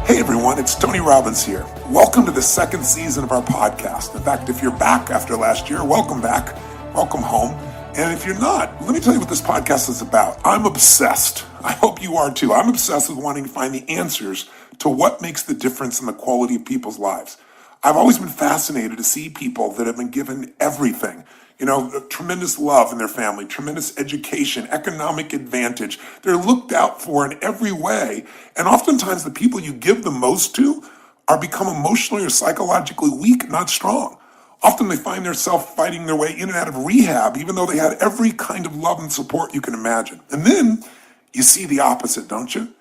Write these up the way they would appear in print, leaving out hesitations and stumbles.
Hey everyone, it's Tony Robbins here. Welcome to the second season of our podcast. In fact, if you're back after last year, welcome back, welcome home. And if you're not, let me tell you what this podcast is about. I'm obsessed. I hope you are too. I'm obsessed with wanting to find the answers to what makes the difference in the quality of people's lives. I've always been fascinated to see people that have been given everything. Tremendous love in their family, tremendous education, economic advantage. They're looked out for in every way. And oftentimes the people you give the most to are become emotionally or psychologically weak, not strong. Often they find themselves fighting their way in and out of rehab, even though they had every kind of love and support you can imagine. And then you see the opposite, don't you?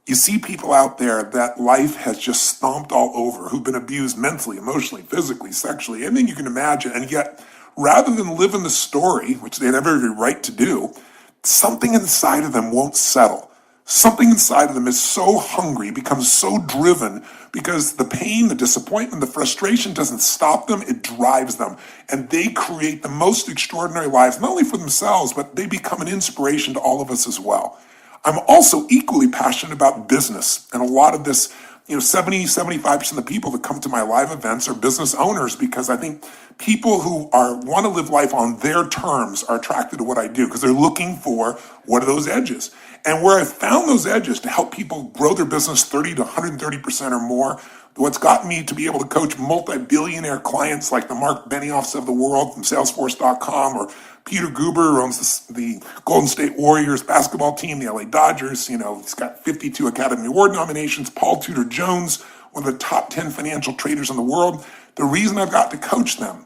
You see people out there that life has just stomped all over, who've been abused mentally, emotionally, physically, sexually, anything you can imagine. And yet, rather than live in the story, which they have every right to do, something inside of them won't settle. Something inside of them is so hungry, becomes so driven, because the pain, the disappointment, the frustration doesn't stop them, it drives them. And they create the most extraordinary lives, not only for themselves, but they become an inspiration to all of us as well. I'm also equally passionate about business, and a lot of this 75% of the people that come to my live events are business owners, because I think people who want to live life on their terms are attracted to what I do because they're looking for what are those edges. And where I found those edges to help people grow their business 30 to 130% or more, what's gotten me to be able to coach multi-billionaire clients like the Mark Benioffs of the world from Salesforce.com, or Peter Guber, who owns the Golden State Warriors basketball team, the LA Dodgers. He's got 52 Academy Award nominations. Paul Tudor Jones, one of the top 10 financial traders in the world. The reason I've got to coach them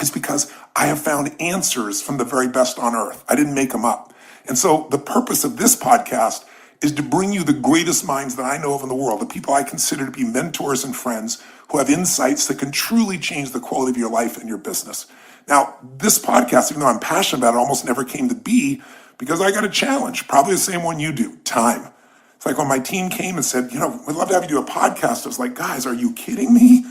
is because I have found answers from the very best on earth. I didn't make them up. And so the purpose of this podcast is to bring you the greatest minds that I know of in the world, the people I consider to be mentors and friends who have insights that can truly change the quality of your life and your business. Now, this podcast, even though I'm passionate about it, almost never came to be because I got a challenge, probably the same one you do, time. It's like when my team came and said, we'd love to have you do a podcast. I was like, guys, are you kidding me?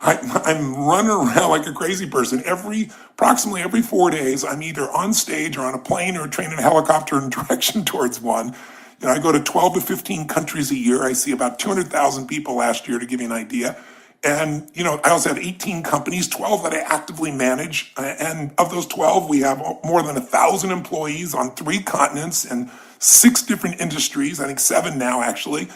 I'm running around like a crazy person. Approximately every 4 days, I'm either on stage or on a plane or a train and a helicopter in direction towards one. I go to 12 to 15 countries a year. I see about 200,000 people last year, to give you an idea. And, I also have 18 companies, 12 that I actively manage. And of those 12, we have more than 1,000 employees on 3 continents and 6 different industries. I think 7 now, actually.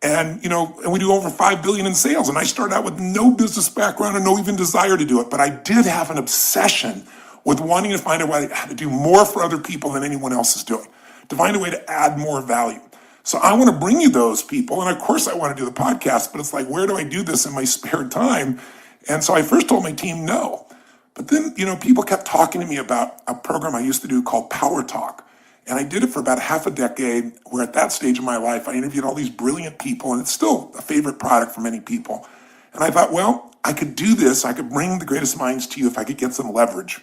And we do over $5 billion in sales. And I started out with no business background and no even desire to do it. But I did have an obsession with wanting to find a way to do more for other people than anyone else is doing, to find a way to add more value. So I want to bring you those people. And of course I want to do the podcast, but it's like, where do I do this in my spare time? And so I first told my team no. But then, people kept talking to me about a program I used to do called Power Talk. And I did it for about half a decade, where at that stage of my life, I interviewed all these brilliant people, and it's still a favorite product for many people. And I thought, well, I could do this. I could bring the greatest minds to you if I could get some leverage.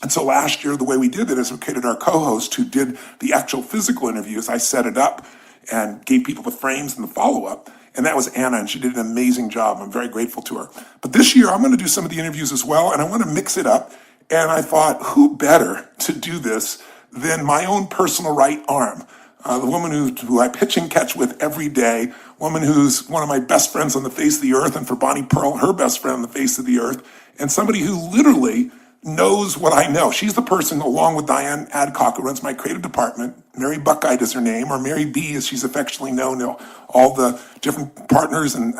And so last year, the way we did it is we created our co-host who did the actual physical interviews. I set it up and gave people the frames and the follow-up. And that was Anna, and she did an amazing job. I'm very grateful to her. But this year, I'm going to do some of the interviews as well, and I want to mix it up. And I thought, who better to do this than my own personal right arm, the woman who I pitch and catch with every day, woman who's one of my best friends on the face of the earth, and for Bonnie Pearl, her best friend on the face of the earth, and somebody who literally knows what I know. She's the person, along with Diane Adcock, who runs my creative department. Mary Buckite is her name, or Mary B, as she's affectionately known to all the different partners and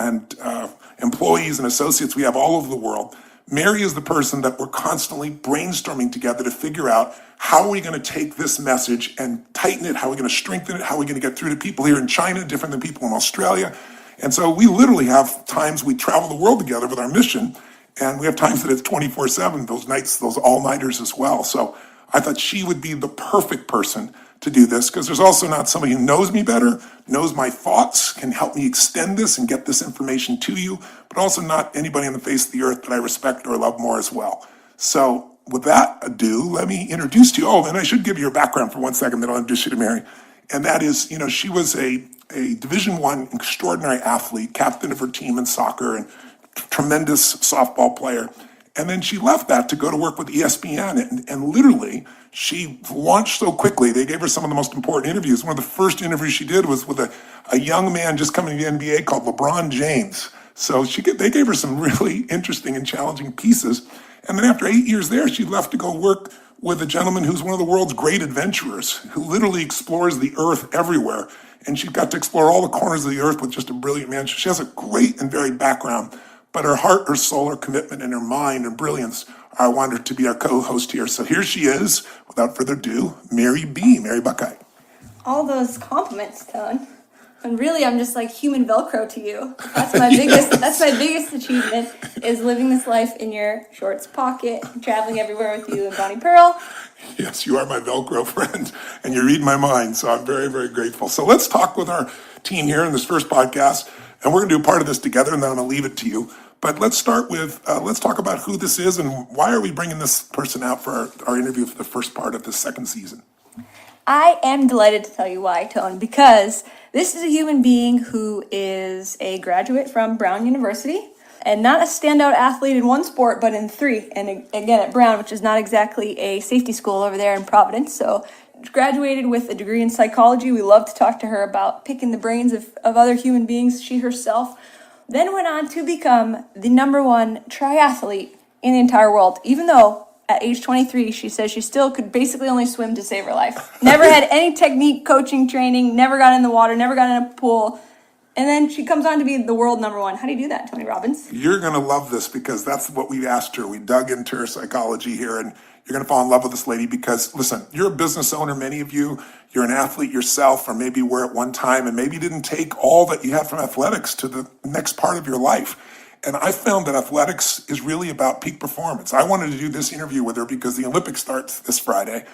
employees and associates we have all over the world. Mary is the person that we're constantly brainstorming together to figure out how are we going to take this message and tighten it, how are we going to strengthen it, how are we going to get through to people here in China, different than people in Australia. And so we literally have times we travel the world together with our mission, and we have times that it's 24/7, those nights, those all-nighters as well. So I thought she would be the perfect person to do this, because there's also not somebody who knows me better, knows my thoughts, can help me extend this and get this information to you, but also not anybody on the face of the earth that I respect or love more as well. So with that ado, let me introduce to you, and I should give you her background for 1 second, then I'll introduce you to Mary. And that is, she was a Division I extraordinary athlete, captain of her team in soccer, and tremendous softball player. And then she left that to go to work with ESPN, and literally she launched so quickly. They gave her some of the most important interviews. One of the first interviews she did was with a a young man just coming to the NBA called LeBron James. So they gave her some really interesting and challenging pieces. And then after 8 years there, she left to go work with a gentleman who's one of the world's great adventurers, who literally explores the earth everywhere. And she got to explore all the corners of the earth with just a brilliant man. She has a great and varied background, but her heart, her soul, her commitment, and her mind and brilliance, I want her to be our co-host here. So here she is, without further ado, Mary B. Mary Buckeye. All those compliments, Tone. And really, I'm just like human Velcro to you. That's my biggest. That's my biggest achievement, is living this life in your shorts pocket, traveling everywhere with you and Bonnie Pearl. Yes, you are my Velcro friend, and you read my mind, so I'm very, very grateful. So let's talk with our team here in this first podcast, and we're going to do part of this together, and then I'm going to leave it to you. But let's start with, let's talk about who this is and why are we bringing this person out for our interview for the first part of the second season. I am delighted to tell you why, Tone, because this is a human being who is a graduate from Brown University, and not a standout athlete in one sport, but in three. And again, at Brown, which is not exactly a safety school over there in Providence. So graduated with a degree in psychology. We love to talk to her about picking the brains of other human beings. She herself then went on to become the #1 triathlete in the entire world, even though at age 23, she says she still could basically only swim to save her life. Never had any technique, coaching, training, never got in the water, never got in a pool. And then she comes on to be the world #1. How do you do that, Tony Robbins? You're going to love this because that's what we asked her. We dug into her psychology here, and you're going to fall in love with this lady because, listen, you're a business owner, many of you. You're an athlete yourself, or maybe were at one time, and maybe didn't take all that you had from athletics to the next part of your life. And I found that athletics is really about peak performance. I wanted to do this interview with her because the Olympics starts this Friday.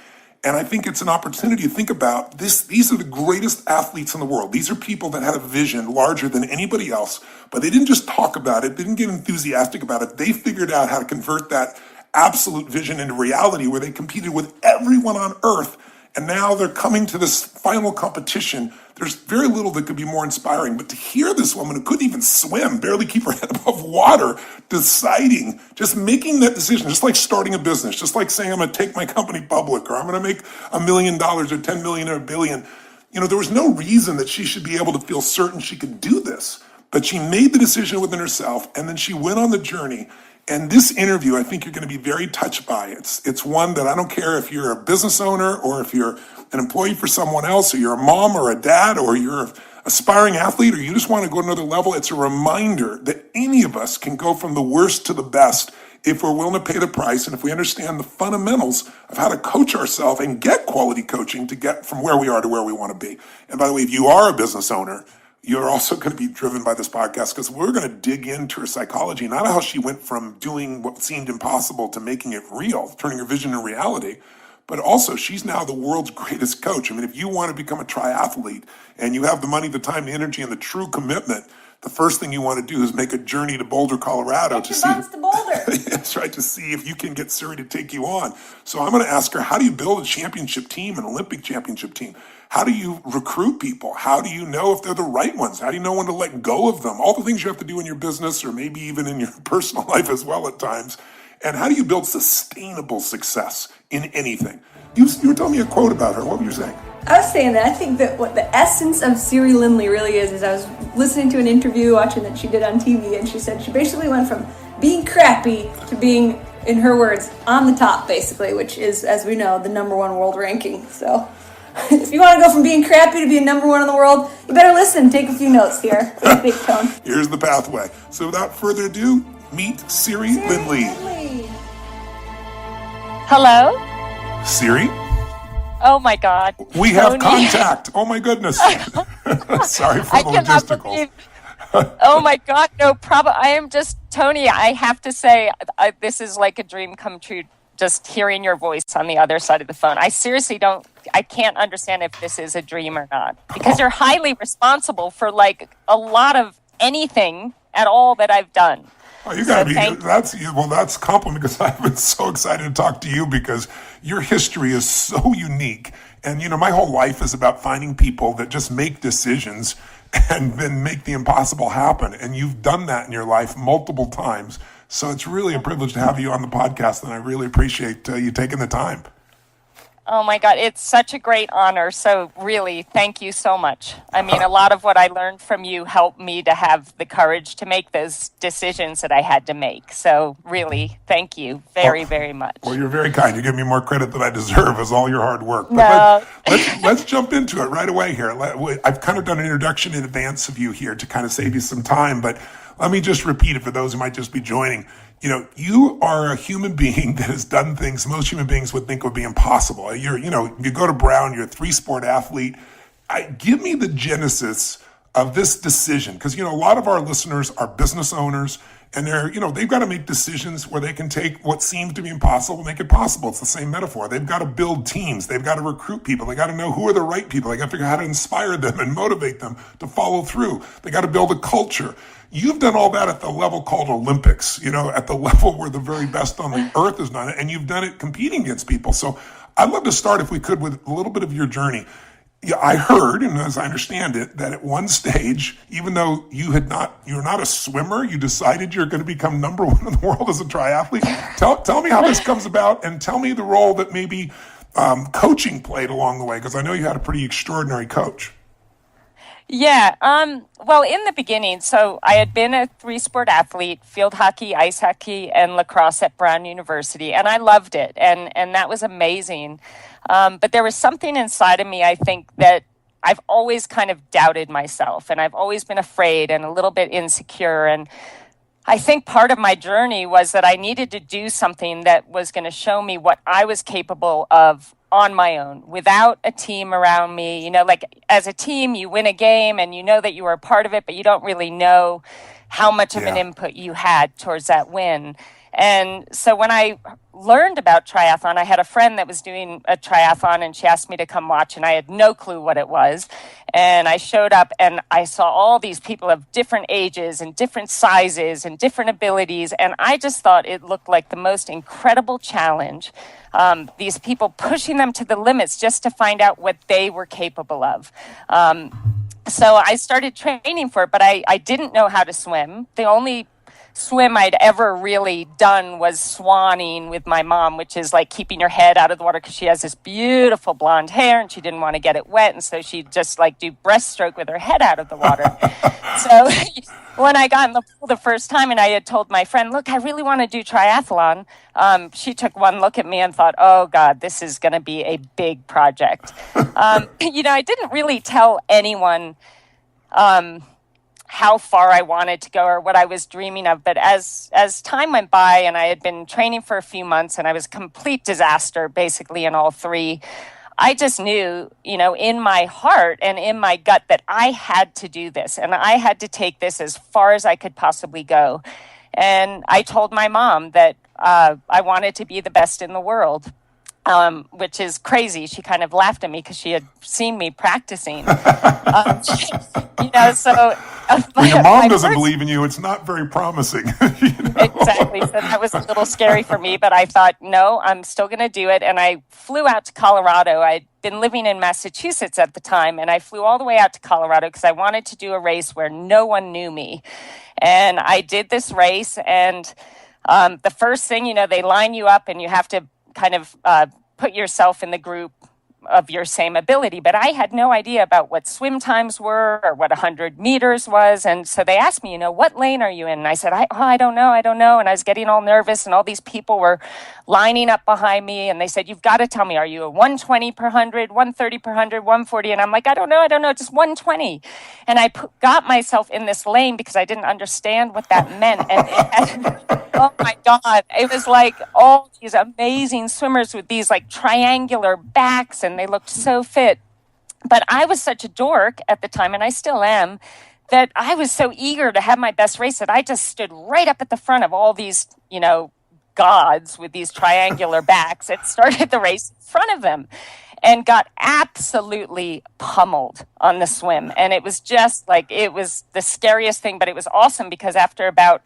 And I think it's an opportunity to think about this. These are the greatest athletes in the world. These are people that had a vision larger than anybody else, but they didn't just talk about it, didn't get enthusiastic about it. They figured out how to convert that absolute vision into reality where they competed with everyone on earth. And now they're coming to this final competition. There's very little that could be more inspiring. But to hear this woman who couldn't even swim, barely keep her head above water, deciding, just making that decision, just like starting a business, just like saying I'm going to take my company public, or I'm going to make $1 million or 10 million or $1 billion. You know, there was no reason that she should be able to feel certain she could do this. But she made the decision within herself, and then she went on the journey. And this interview, I think you're going to be very touched by. It's one that I don't care if you're a business owner or if you're an employee for someone else, or you're a mom or a dad, or you're an aspiring athlete, or you just want to go to another level. It's a reminder that any of us can go from the worst to the best if we're willing to pay the price and if we understand the fundamentals of how to coach ourselves and get quality coaching to get from where we are to where we want to be. And by the way, if you are a business owner, you're also going to be driven by this podcast because we're going to dig into her psychology, not how she went from doing what seemed impossible to making it real, turning her vision into reality, but also she's now the world's greatest coach. I mean, if you want to become a triathlete and you have the money, the time, the energy, and the true commitment, the first thing you want to do is make a journey to Boulder, Colorado to Boulder. That's right, to see if you can get Surrey to take you on. So I'm going to ask her, how do you build a championship team, an Olympic championship team? How do you recruit people? How do you know if they're the right ones? How do you know when to let go of them? All the things you have to do in your business or maybe even in your personal life as well at times. And how do you build sustainable success in anything? You were telling me a quote about her. What were you saying? I was saying that I think that what the essence of Siri Lindley really is I was listening to an interview, watching that she did on TV, and she said she basically went from being crappy to being, in her words, on the top, basically, which is, as we know, the #1 world ranking. So if you want to go from being crappy to being #1 in the world, you better listen. Take a few notes here. Big Tone. Here's the pathway. So without further ado, meet Siri Lindley. Hello? Siri? Oh my God. We have contact. Oh my goodness. Sorry for the logisticals. Oh my God, no problem. I am just, Tony, I have to say, this is like a dream come true, just hearing your voice on the other side of the phone. I seriously I can't understand if this is a dream or not, because you're highly responsible for like a lot of anything at all that I've done. Oh, you gotta that's a compliment because I've been so excited to talk to you because your history is so unique. And you know, my whole life is about finding people that just make decisions and then make the impossible happen. And you've done that in your life multiple times. So it's really a privilege to have you on the podcast, and I really appreciate you taking the time. Oh my God, it's such a great honor. So really, thank you so much. I mean, a lot of what I learned from you helped me to have the courage to make those decisions that I had to make. So really, thank you very, very much. Well, you're very kind. You give me more credit than I deserve as all your hard work. But No. let's jump into it right away here. I've kind of done an introduction in advance of you here to kind of save you some time, but let me just repeat it for those who might just be joining. You are a human being that has done things most human beings would think would be impossible. You go to Brown, you're a 3-sport athlete. Give me the genesis of this decision, because, a lot of our listeners are business owners, and they've got to make decisions where they can take what seems to be impossible and make it possible. It's the same metaphor. They've got to build teams. They've got to recruit people. They got to know who are the right people. They got to figure out how to inspire them and motivate them to follow through. They got to build a culture. You've done all that at the level called Olympics, at the level where the very best on the earth has done it, and you've done it competing against people. So I'd love to start, if we could, with a little bit of your journey. Yeah, I heard, and as I understand it, that at one stage, even though you're not a swimmer, you decided you're going to become number one in the world as a triathlete. Tell me how this comes about, and tell me the role that maybe coaching played along the way, because I know you had a pretty extraordinary coach. Yeah. Well, in the beginning, so I had been a 3-sport athlete, field hockey, ice hockey, and lacrosse at Brown University, and I loved it, and that was amazing. But there was something inside of me, I think, that I've always kind of doubted myself, and I've always been afraid and a little bit insecure. And I think part of my journey was that I needed to do something that was going to show me what I was capable of on my own, without a team around me. Like as a team, you win a game and you know that you were a part of it, but you don't really know how much of an input you had towards that win. And so when I learned about triathlon, I had a friend that was doing a triathlon, and she asked me to come watch, and I had no clue what it was. And I showed up, and I saw all these people of different ages and different sizes and different abilities, and I just thought it looked like the most incredible challenge. These people pushing them to the limits just to find out what they were capable of. So I started training for it, but I didn't know how to swim. The only swim I'd ever really done was swanning with my mom, which is like keeping your head out of the water, because she has this beautiful blonde hair and she didn't want to get it wet, and so she'd just like do breaststroke with her head out of the water. So when I got in the pool the first time and I had told my friend, look, I really want to do triathlon, she took one look at me and thought, oh God, this is going to be a big project. I didn't really tell anyone how far I wanted to go or what I was dreaming of. But as time went by, and I had been training for a few months, and I was a complete disaster basically in all 3, I just knew, in my heart and in my gut that I had to do this, and I had to take this as far as I could possibly go. And I told my mom that I wanted to be the best in the world. Which is crazy. She kind of laughed at me because she had seen me practicing. So when your mom doesn't believe in you, it's not very promising. Exactly. So that was a little scary for me, but I thought, no, I'm still going to do it. And I flew out to Colorado. I'd been living in Massachusetts at the time, and I flew all the way out to Colorado because I wanted to do a race where no one knew me. And I did this race, and the first thing, they line you up and you have to kind of put yourself in the group of your same ability. But I had no idea about what swim times were or what 100 meters was. And so they asked me, what lane are you in? And I said, I don't know. And I was getting all nervous, and all these people were lining up behind me. And they said, you've got to tell me, are you a 120 per 100, 130 per 100, 140? And I'm like, I don't know, just 120. And I got myself in this lane because I didn't understand what that meant. And oh my God, it was like all these amazing swimmers with these like triangular backs, and they looked so fit. But I was such a dork at the time, and I still am, that I was so eager to have my best race that I just stood right up at the front of all these, gods with these triangular backs, and started the race in front of them and got absolutely pummeled on the swim. And it was just like, it was the scariest thing, but it was awesome because after about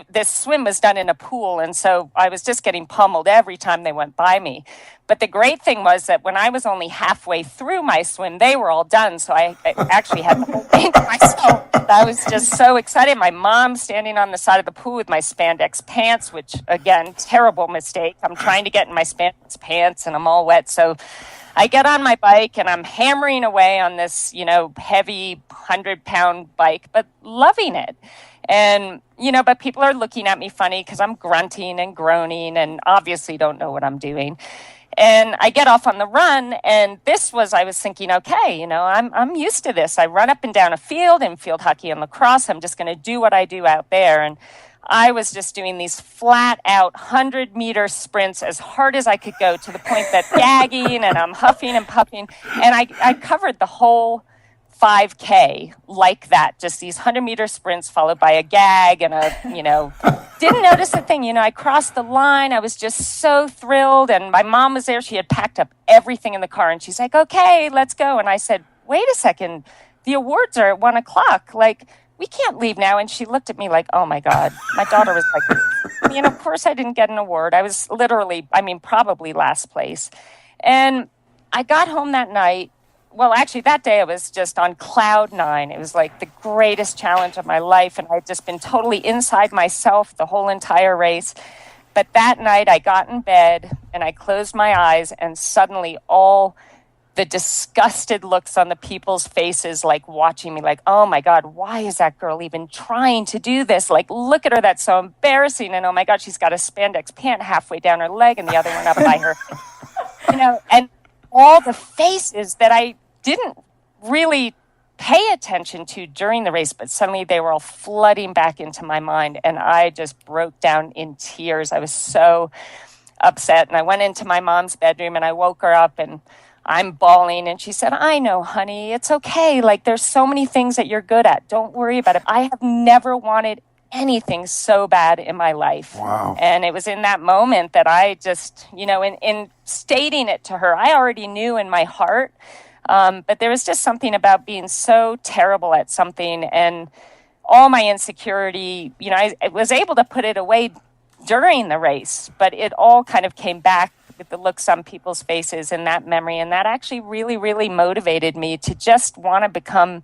this swim was done in a pool, and so I was just getting pummeled every time they went by me. But the great thing was that when I was only halfway through my swim, they were all done, so I actually had the whole thing to myself. I was just so excited. My mom standing on the side of the pool with my spandex pants, which, again, terrible mistake. I'm trying to get in my spandex pants and I'm all wet. So I get on my bike and I'm hammering away on this, heavy 100-pound bike, but loving it. And, but people are looking at me funny because I'm grunting and groaning and obviously don't know what I'm doing. And I get off on the run, and I was thinking, okay, I'm used to this. I run up and down a field in field hockey and lacrosse. I'm just going to do what I do out there. And I was just doing these flat out 100-meter sprints as hard as I could go, to the point that gagging and I'm huffing and puffing. And I covered the whole 5K like that, just these 100-meter sprints followed by a gag and didn't notice a thing. I crossed the line. I was just so thrilled. And my mom was there. She had packed up everything in the car and she's like, okay, let's go. And I said, wait a second. The awards are at 1:00. Like, we can't leave now. And she looked at me like, oh my God. My daughter was like, of course I didn't get an award. I was probably last place. And I got home that night. Well, actually, that day I was just on cloud 9. It was like the greatest challenge of my life, and I'd just been totally inside myself the whole entire race. But that night I got in bed, and I closed my eyes, and suddenly all the disgusted looks on the people's faces, like watching me, like, oh my God, why is that girl even trying to do this? Like, look at her, that's so embarrassing. And oh my God, she's got a spandex pant halfway down her leg and the other one up by her. And all the faces that I didn't really pay attention to during the race, but suddenly they were all flooding back into my mind, and I just broke down in tears. I was so upset, and I went into my mom's bedroom and I woke her up and I'm bawling, and she said, I know, honey, it's okay. Like, there's so many things that you're good at. Don't worry about it. I have never wanted anything so bad in my life. Wow. And it was in that moment that I just, in stating it to her, I already knew in my heart, but there was just something about being so terrible at something, and all my insecurity, I was able to put it away during the race, but it all kind of came back with the looks on people's faces and that memory. And that actually really, really motivated me to just want to become,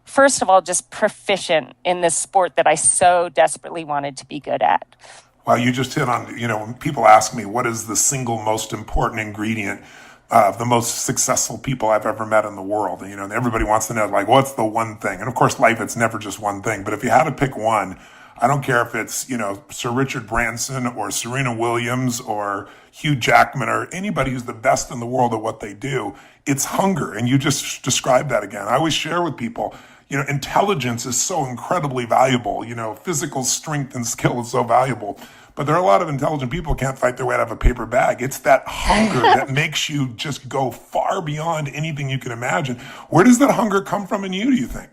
first of all, just proficient in this sport that I so desperately wanted to be good at. Well, you just hit on, when people ask me what is the single most important ingredient of the most successful people I've ever met in the world, and everybody wants to know, like, what's the one thing? And of course, life, it's never just one thing. But if you had to pick one, I don't care if it's, Sir Richard Branson or Serena Williams or Hugh Jackman or anybody who's the best in the world at what they do, it's hunger. And you just described that again. I always share with people, intelligence is so incredibly valuable. Physical strength and skill is so valuable. But there are a lot of intelligent people who can't fight their way out of a paper bag. It's that hunger that makes you just go far beyond anything you can imagine. Where does that hunger come from in you, do you think?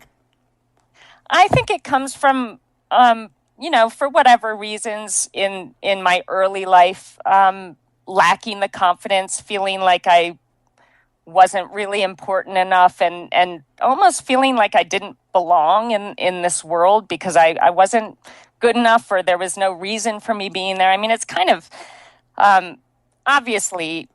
I think it comes from, for whatever reasons in my early life, lacking the confidence, feeling like I wasn't really important enough, and almost feeling like I didn't belong in this world because I wasn't good enough, or there was no reason for me being there. I mean, it's kind of, obviously,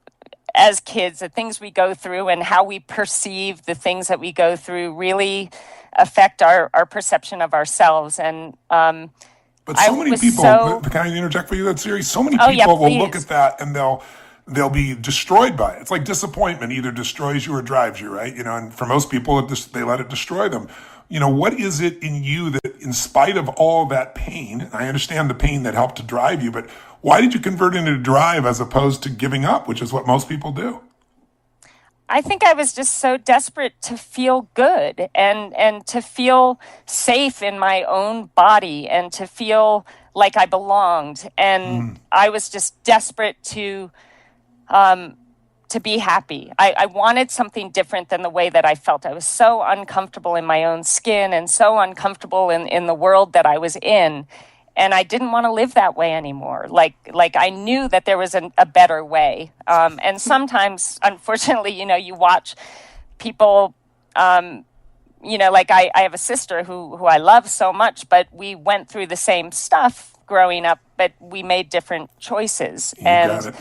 as kids, the things we go through and how we perceive the things that we go through really affect our perception of ourselves. And but so many people, can I interject for you that series? So many people will look at that and they'll be destroyed by it. It's like disappointment either destroys you or drives you, right? And for most people, they let it destroy them. What is it in you that, in spite of all that pain, I understand the pain that helped to drive you, but why did you convert it into drive as opposed to giving up, which is what most people do? I think I was just so desperate to feel good and to feel safe in my own body and to feel like I belonged. And I was just desperate to be happy. I wanted something different than the way that I felt. I was so uncomfortable in my own skin and so uncomfortable in the world that I was in. And I didn't want to live that way anymore. Like I knew that there was a better way. And sometimes, unfortunately, you watch people, like I have a sister who I love so much, but we went through the same stuff growing up, but we made different choices. Got it.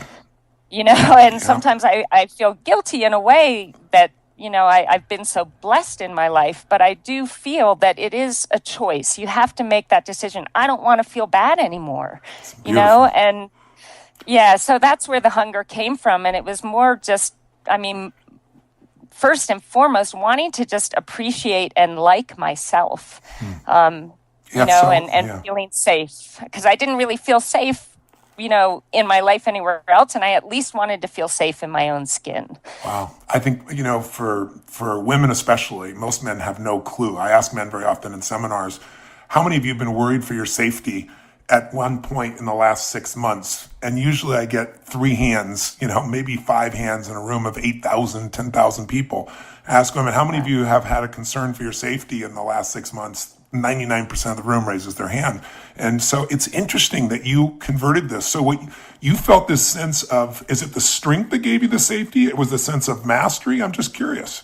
And sometimes I feel guilty in a way that I've been so blessed in my life, but I do feel that it is a choice. You have to make that decision. I don't want to feel bad anymore, and yeah, so that's where the hunger came from. And it was more just, first and foremost, wanting to just appreciate and like myself, and feeling safe, because I didn't really feel safe in my life anywhere else. And I at least wanted to feel safe in my own skin. Wow. I think, for women especially, most men have no clue. I ask men very often in seminars, how many of you have been worried for your safety at one point in the last 6 months? And usually I get 3 hands, maybe 5 hands in a room of 8,000, 10,000 people. I ask women, how many of you have had a concern for your safety in the last 6 months? 99% of the room raises their hand. And so it's interesting that you converted this. So what you felt this sense of, is it the strength that gave you the safety? It was the sense of mastery? I'm just curious.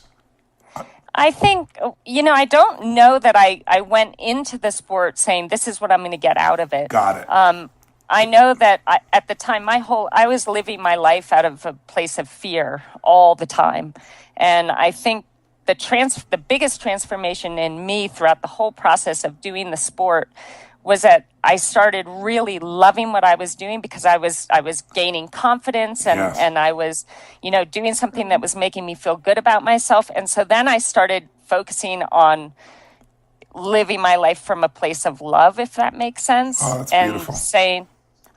I think, I don't know that I went into the sport saying, this is what I'm going to get out of it. Got it. I know that at the time, I was living my life out of a place of fear all the time. And I think the biggest transformation in me throughout the whole process of doing the sport was that I started really loving what I was doing, because I was gaining confidence and, Yes. and I was, doing something that was making me feel good about myself. And so then I started focusing on living my life from a place of love, if that makes sense. Oh, that's and beautiful. saying,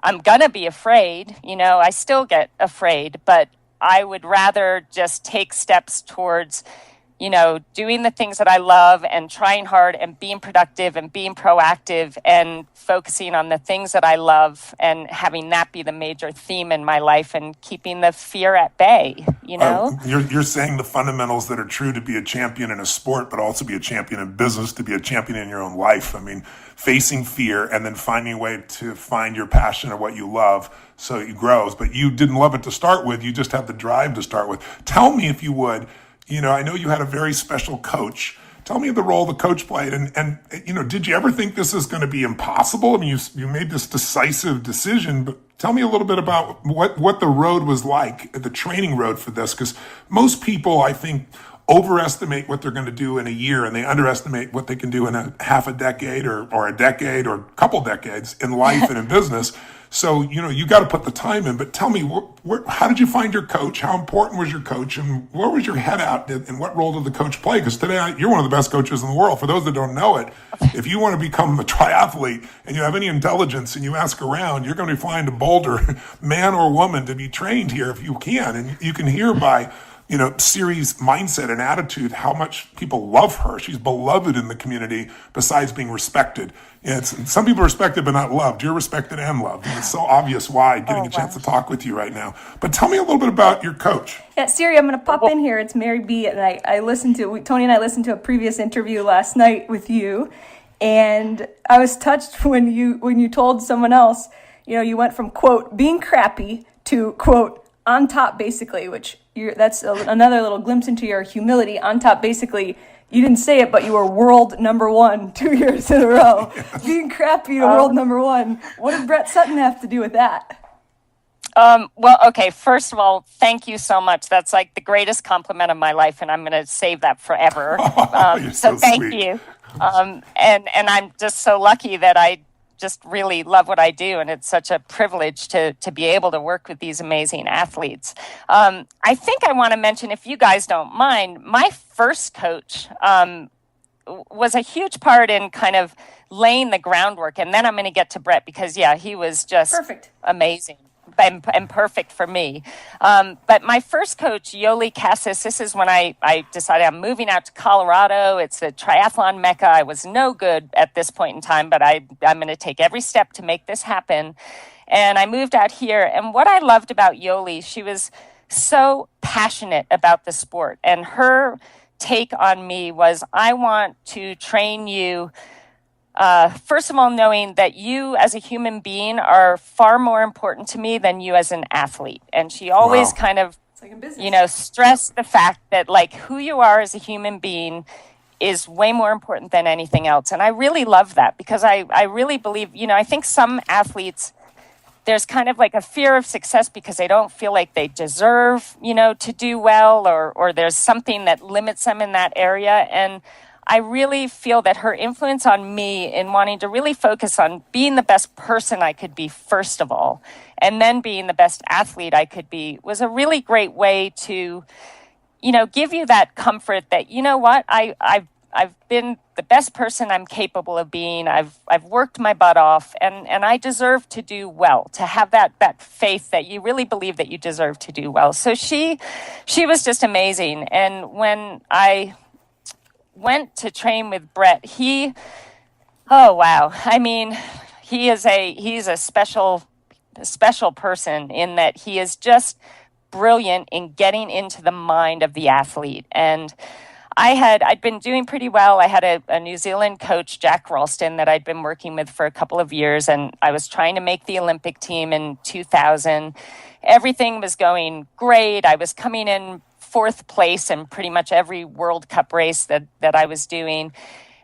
I'm going to be afraid, I still get afraid, but I would rather just take steps towards doing the things that I love and trying hard and being productive and being proactive and focusing on the things that I love and having that be the major theme in my life and keeping the fear at bay, You're saying the fundamentals that are true to be a champion in a sport, but also be a champion in business, to be a champion in your own life. Facing fear and then finding a way to find your passion or what you love so it grows. But you didn't love it to start with. You just had the drive to start with. Tell me, if you would, I know you had a very special coach. Tell me the role the coach played. And did you ever think this is going to be impossible? You made this decisive decision, but tell me a little bit about what the road was like, the training road for this, because most people, I think, overestimate what they're going to do in a year, and they underestimate what they can do in a half a decade or a decade or a couple decades in life and in business. So, you got to put the time in. But tell me, how did you find your coach? How important was your coach? And where was your head at? And what role did the coach play? Because today, you're one of the best coaches in the world. For those that don't know it, if you want to become a triathlete and you have any intelligence and you ask around, you're going to find a Boulder man or woman to be trained here if you can. And you can hear by Siri's mindset and attitude how much people love her. She's beloved in the community besides being respected. Some people are respected but not loved. You're respected and loved. And it's so obvious why, getting a chance to talk with you right now. But tell me a little bit about your coach. Yeah, Siri, I'm going to pop in here. It's Mary B. And Tony and I listened to a previous interview last night with you. And I was touched when you told someone else, you went from, quote, being crappy to, quote, on top, basically, which that's another little glimpse into your humility. On top, basically, you didn't say it, but you were world number 1 2 years in a row. Yes. Being crappy to world number 1. What did Brett Sutton have to do with that? Well, okay, first of all, thank you so much. That's like the greatest compliment of my life, and I'm going to save that forever. You're so thank sweet. you. And I'm just so lucky that I just really love what I do, and it's such a privilege to be able to work with these amazing athletes. I think I want to mention, if you guys don't mind, my first coach was a huge part in kind of laying the groundwork, and then I'm going to get to Brett, because he was just perfect, amazing. And perfect for me. But my first coach, Yoli Cassis, this is when I decided I'm moving out to Colorado. It's a triathlon mecca. I was no good at this point in time, but I'm going to take every step to make this happen. And I moved out here. And what I loved about Yoli, she was so passionate about the sport. And her take on me was, I want to train you first of all, knowing that you as a human being are far more important to me than you as an athlete. And she always kind of, stressed the fact that who you are as a human being is way more important than anything else. And I really love that, because I really believe, I think some athletes there's kind of like a fear of success because they don't feel like they deserve, to do well, or there's something that limits them in that area. And I really feel that her influence on me in wanting to really focus on being the best person I could be, first of all, and then being the best athlete I could be, was a really great way to, give you that comfort that, you know what, I've been the best person I'm capable of being. I've worked my butt off, and I deserve to do well, to have that faith that you really believe that you deserve to do well. So she was just amazing. And when I went to train with Brett, oh wow. I mean, he's a special person in that he is just brilliant in getting into the mind of the athlete. And I'd been doing pretty well. I had a New Zealand coach, Jack Ralston, that I'd been working with for a couple of years, and I was trying to make the Olympic team in 2000. Everything was going great. I was coming in fourth place in pretty much every World Cup race that I was doing.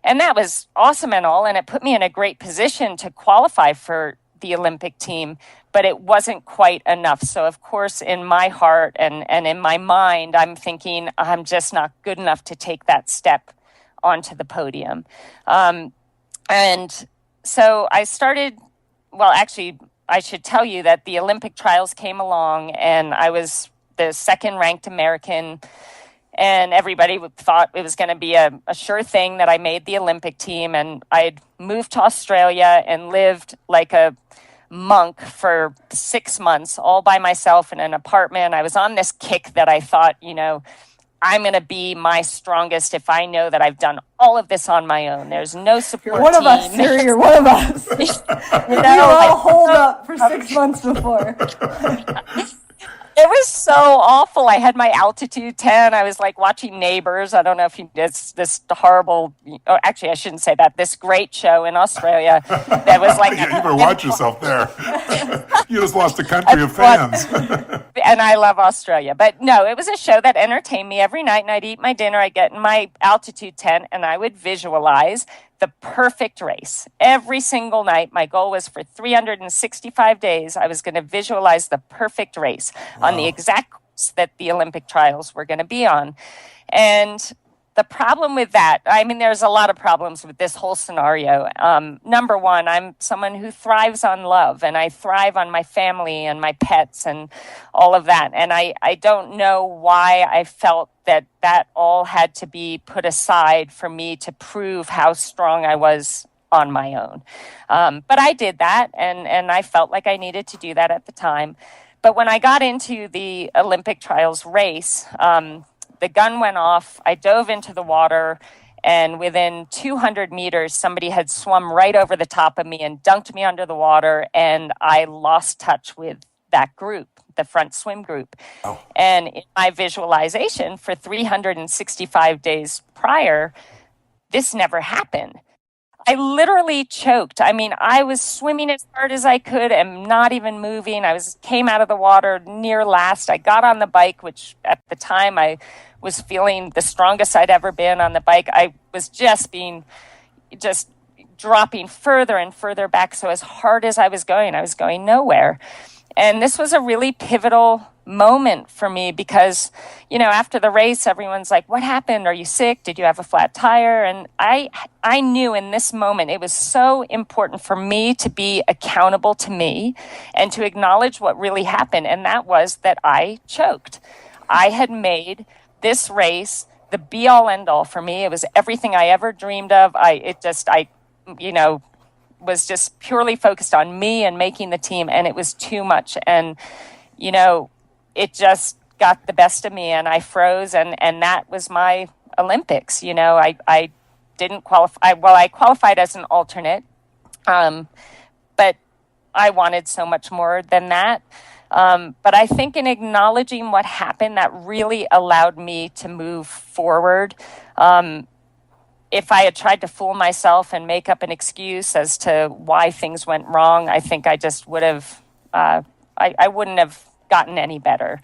And that was awesome and all, and it put me in a great position to qualify for the Olympic team, but it wasn't quite enough. So of course, in my heart and in my mind, I'm thinking I'm just not good enough to take that step onto the podium. And so I started, well, actually, I should tell you that the Olympic trials came along and I was the second ranked American, and everybody thought it was going to be a sure thing that I made the Olympic team. And I'd moved to Australia and lived like a monk for 6 months all by myself in an apartment. I was on this kick that I thought, I'm going to be my strongest if I know that I've done all of this on my own. There's no support You're one team. of us, Siri. You're one of us. We were all holed up for 6 months before. It was so awful. I had my altitude 10. I was like watching Neighbors. I don't know if it's this horrible, actually I shouldn't say that, this great show in Australia that was like... You better watch yourself there. You just lost a country of fans. And I love Australia. But no, it was a show that entertained me every night, and I'd eat my dinner, I'd get in my altitude tent, and I would visualize the perfect race. Every single night, my goal was for 365 days, I was going to visualize the perfect race on the exact course that the Olympic trials were going to be on. And the problem with that, I mean, there's a lot of problems with this whole scenario. Number one, I'm someone who thrives on love, and I thrive on my family and my pets and all of that. And I don't know why I felt that all had to be put aside for me to prove how strong I was on my own. But I did that, and I felt like I needed to do that at the time. But when I got into the Olympic trials race, the gun went off, I dove into the water, and within 200 meters, somebody had swum right over the top of me and dunked me under the water, and I lost touch with that group, the front swim group. Oh. And in my visualization for 365 days prior, this never happened. I literally choked. I mean, I was swimming as hard as I could and not even moving. Came out of the water near last. I got on the bike, which at the time I was feeling the strongest I'd ever been on the bike. I was just dropping further and further back. So as hard as I was going nowhere. And this was a really pivotal moment for me because, after the race, everyone's like, what happened? Are you sick? Did you have a flat tire? And I knew in this moment, it was so important for me to be accountable to me and to acknowledge what really happened. And that was that I choked. I had made this race the be all end all for me. It was everything I ever dreamed of. Was just purely focused on me and making the team, and it was too much. And, it just got the best of me, and I froze, and that was my Olympics. I didn't qualify. Well, I qualified as an alternate, but I wanted so much more than that. But I think in acknowledging what happened, that really allowed me to move forward. If I had tried to fool myself and make up an excuse as to why things went wrong, I think I just would have, I wouldn't have gotten any better.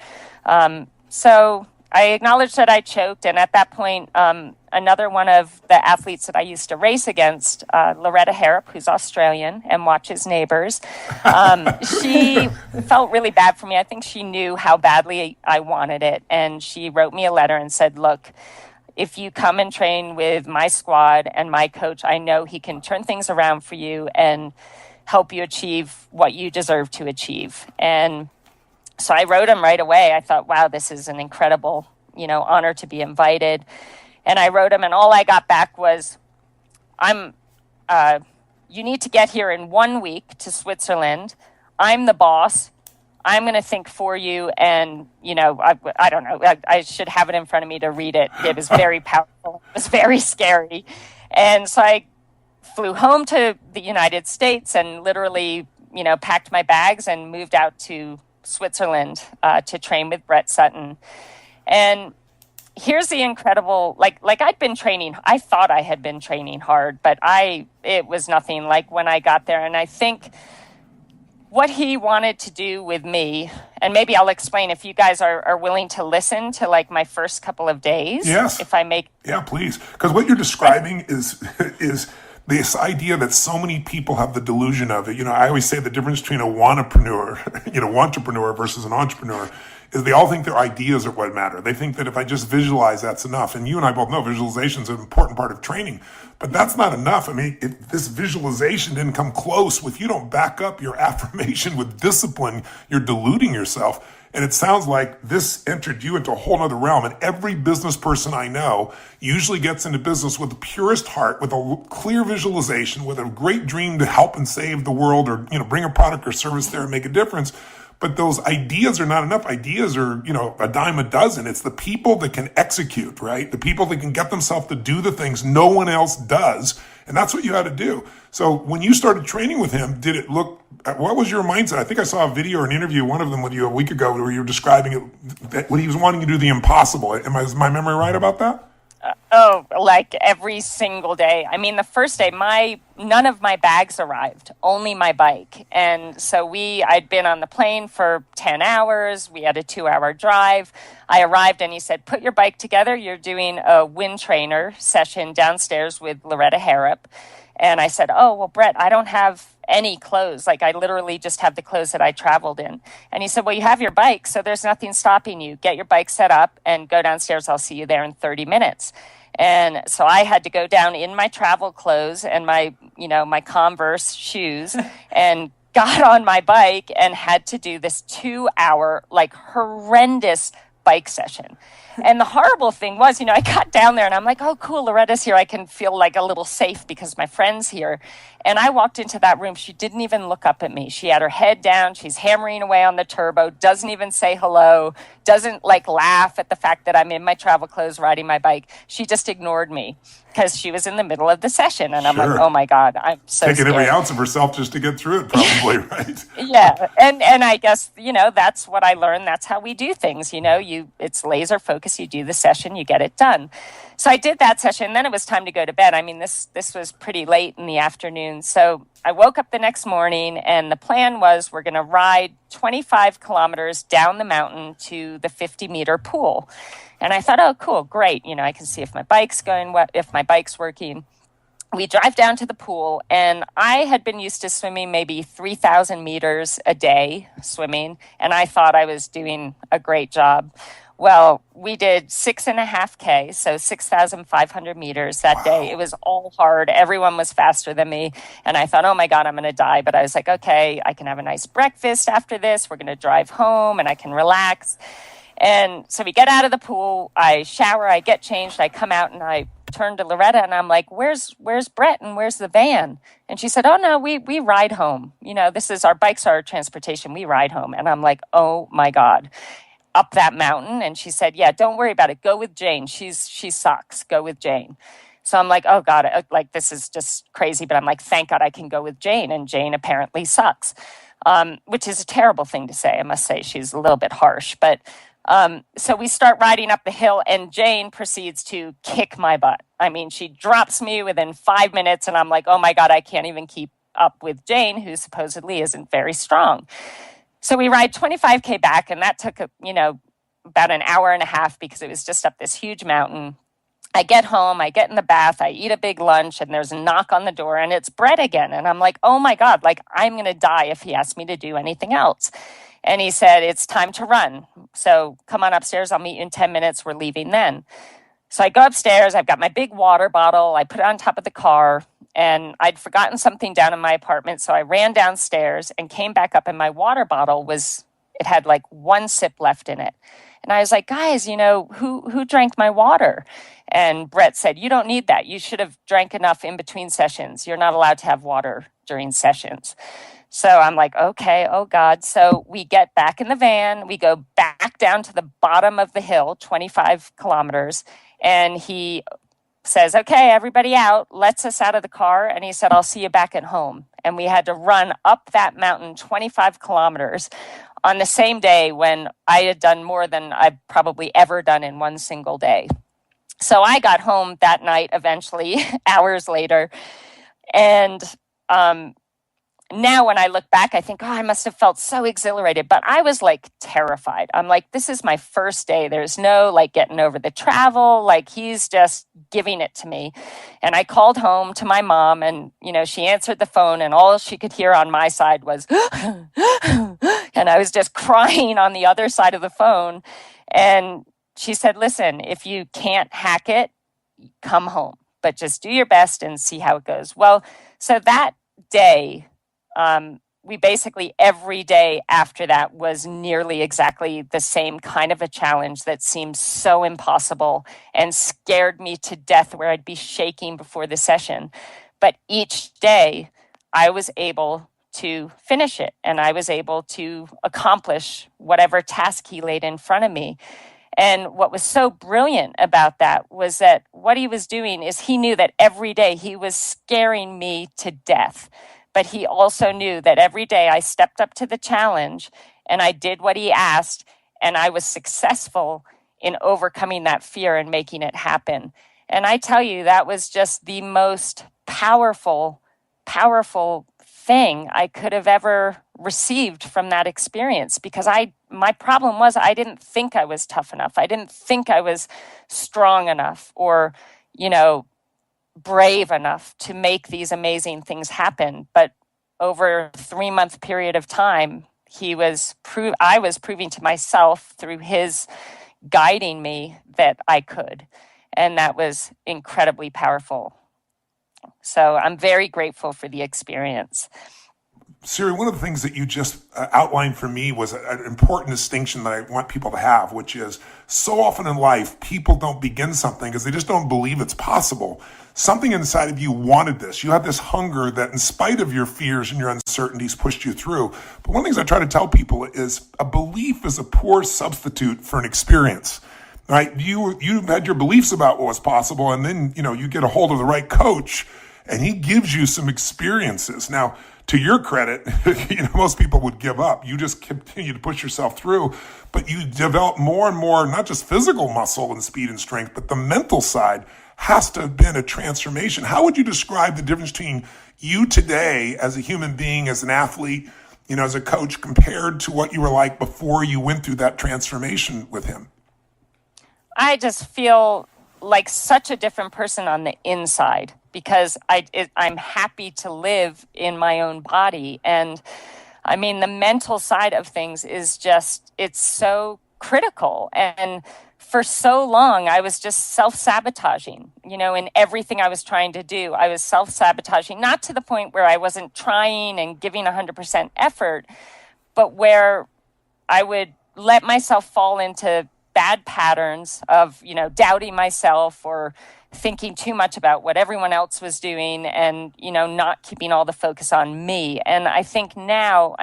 So I acknowledged that I choked, and at that point, another one of the athletes that I used to race against, Loretta Harrop, who's Australian and watches Neighbours, she felt really bad for me. I think she knew how badly I wanted it, and she wrote me a letter and said, "Look, if you come and train with my squad and my coach, I know he can turn things around for you and help you achieve what you deserve to achieve." And so I wrote him right away. I thought, wow, this is an incredible, honor to be invited. And I wrote him, and all I got back was, you need to get here in 1 week to Switzerland. I'm the boss. I'm going to think for you. And, I don't know, I should have it in front of me to read it. It was very powerful. It was very scary. And so I flew home to the United States and literally, packed my bags and moved out to Switzerland to train with Brett Sutton. And here's the incredible, like I'd been training, I thought I had been training hard, but it was nothing like when I got there. And I think what he wanted to do with me, and maybe I'll explain if you guys are willing to listen to like my first couple of days. Yes. If I make. Yeah, please. Because what you're describing is this idea that so many people have the delusion of it. I always say the difference between a wantrepreneur versus an entrepreneur is they all think their ideas are what matter. They think that if I just visualize, that's enough. And you and I both know visualization is an important part of training, but that's not enough. I mean, if this visualization didn't come close, if you don't back up your affirmation with discipline, you're deluding yourself. And it sounds like this entered you into a whole other realm. And every business person I know usually gets into business with the purest heart, with a clear visualization, with a great dream to help and save the world, or, bring a product or service there and make a difference. But those ideas are not enough. Ideas are, a dime a dozen. It's the people that can execute, right? The people that can get themselves to do the things no one else does. And that's what you had to do. So when you started training with him, what was your mindset? I think I saw a video or an interview, one of them with you a week ago, where you were describing it, that when he was wanting to do the impossible. Is my memory right about that? Like every single day. I mean, the first day, none of my bags arrived, only my bike. And so I'd been on the plane for 10 hours. We had a 2-hour drive. I arrived and he said, put your bike together. You're doing a wind trainer session downstairs with Loretta Harrop. And I said, oh, well, Brett, I don't have any clothes. Like, I literally just have the clothes that I traveled in. And he said, well, you have your bike, so there's nothing stopping you. Get your bike set up and go downstairs. I'll see you there in 30 minutes. And so I had to go down in my travel clothes and my Converse shoes and got on my bike and had to do this 2-hour, horrendous bike session. And the horrible thing was, I got down there and I'm like, oh, cool, Loretta's here. I can feel like a little safe because my friend's here. And I walked into that room. She didn't even look up at me. She had her head down. She's hammering away on the turbo, doesn't even say hello, doesn't laugh at the fact that I'm in my travel clothes riding my bike. She just ignored me because she was in the middle of the session. And I'm like, oh my God, I'm so taking scared. every ounce of herself just to get through it, probably, right? Yeah. And I guess, that's what I learned. That's how we do things. It's laser focus. You do the session, you get it done. So I did that session. Then it was time to go to bed. I mean, this was pretty late in the afternoon. So I woke up the next morning and the plan was we're going to ride 25 kilometers down the mountain to the 50-meter pool. And I thought, oh, cool, great. I can see if my bike's working. We drive down to the pool, and I had been used to swimming maybe 3,000 meters a day swimming, and I thought I was doing a great job. Well, we did 6.5K, so 6,500 meters that day. It was all hard. Everyone was faster than me. And I thought, oh my God, I'm going to die. But I was like, okay, I can have a nice breakfast after this. We're going to drive home and I can relax. And so we get out of the pool. I shower, I get changed. I come out and I turn to Loretta and I'm like, where's Brett and where's the van? And she said, oh no, we ride home. This is our bikes, our transportation. We ride home. And I'm like, oh my God. Up that mountain. And she said, yeah, don't worry about it. Go with Jane. She sucks. Go with Jane. So I'm like, oh God, this is just crazy. But I'm like, thank God I can go with Jane. And Jane apparently sucks, which is a terrible thing to say. I must say she's a little bit harsh. But so we start riding up the hill and Jane proceeds to kick my butt. I mean, she drops me within 5 minutes and I'm like, oh my God, I can't even keep up with Jane, who supposedly isn't very strong. So we ride 25K back, and that took, about an hour and a half because it was just up this huge mountain. I get home, I get in the bath, I eat a big lunch, and there's a knock on the door, and it's Brett again. And I'm like, oh my God, like I'm going to die if he asks me to do anything else. And he said, it's time to run. So come on upstairs. I'll meet you in 10 minutes. We're leaving then. So I go upstairs. I've got my big water bottle. I put it on top of the car, and I'd forgotten something down in my apartment. So I ran downstairs and came back up, and my water bottle it had like one sip left in it. And I was like, guys, who drank my water? And Brett said, you don't need that. You should have drank enough in between sessions. You're not allowed to have water during sessions. So I'm like, okay, oh God. So we get back in the van. We go back down to the bottom of the hill, 25 kilometers. And he says, okay, everybody out, lets us out of the car. And he said, I'll see you back at home. And we had to run up that mountain 25 kilometers on the same day when I had done more than I've probably ever done in one single day. So I got home that night eventually, hours later. And now when I look back, I think, I must have felt so exhilarated. But I was like terrified. I'm like, this is my first day. There's no like getting over the travel. Like he's just giving it to me. And I called home to my mom and, she answered the phone and all she could hear on my side was, and I was just crying on the other side of the phone. And she said, listen, if you can't hack it, come home, but just do your best and see how it goes. Well, so that day, we basically every day after that was nearly exactly the same kind of a challenge that seemed so impossible and scared me to death where I'd be shaking before the session. But each day I was able to finish it and I was able to accomplish whatever task he laid in front of me. And what was so brilliant about that was that what he was doing is he knew that every day he was scaring me to death. But he also knew that every day I stepped up to the challenge and I did what he asked and I was successful in overcoming that fear and making it happen. And I tell you, that was just the most powerful thing I could have ever received from that experience because my problem was I didn't think I was tough enough. I didn't think I was strong enough or, brave enough to make these amazing things happen. But over a 3-month period of time, I was proving to myself through his guiding me that I could. And that was incredibly powerful. So I'm very grateful for the experience. Siri, one of the things that you just outlined for me was an important distinction that I want people to have, which is so often in life, people don't begin something because they just don't believe it's possible. Something inside of you wanted this. You had this hunger that in spite of your fears and your uncertainties pushed you through. But one of the things I try to tell people is a belief is a poor substitute for an experience. Right? You had your beliefs about what was possible, and then you get a hold of the right coach and he gives you some experiences. Now, to your credit, most people would give up. You just continue to push yourself through, but you develop more and more, not just physical muscle and speed and strength, but the mental side has to have been a transformation. How would you describe the difference between you today as a human being, as an athlete, as a coach, compared to what you were like before you went through that transformation with him? I just feel like such a different person on the inside because I'm happy to live in my own body. And I mean, the mental side of things is just, it's so critical. And for so long, I was just self-sabotaging, in everything I was trying to do. I was self-sabotaging, not to the point where I wasn't trying and giving 100% effort, but where I would let myself fall into bad patterns of, doubting myself or thinking too much about what everyone else was doing and, not keeping all the focus on me. And I think now,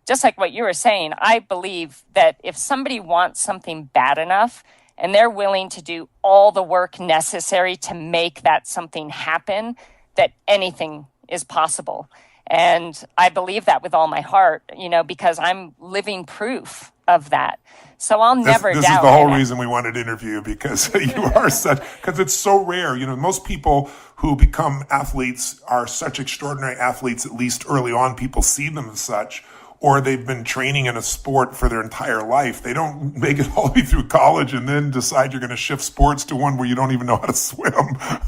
just like what you were saying, I believe that if somebody wants something bad enough and they're willing to do all the work necessary to make that something happen, that anything is possible. And I believe that with all my heart, because I'm living proof of that. So I'll never doubt. This is the whole reason we wanted to interview you, because because it's so rare. Most people who become athletes are such extraordinary athletes, at least early on, people see them as such. or they've been training in a sport for their entire life. They don't make it all the way through college and then decide you're going to shift sports to one where you don't even know how to swim.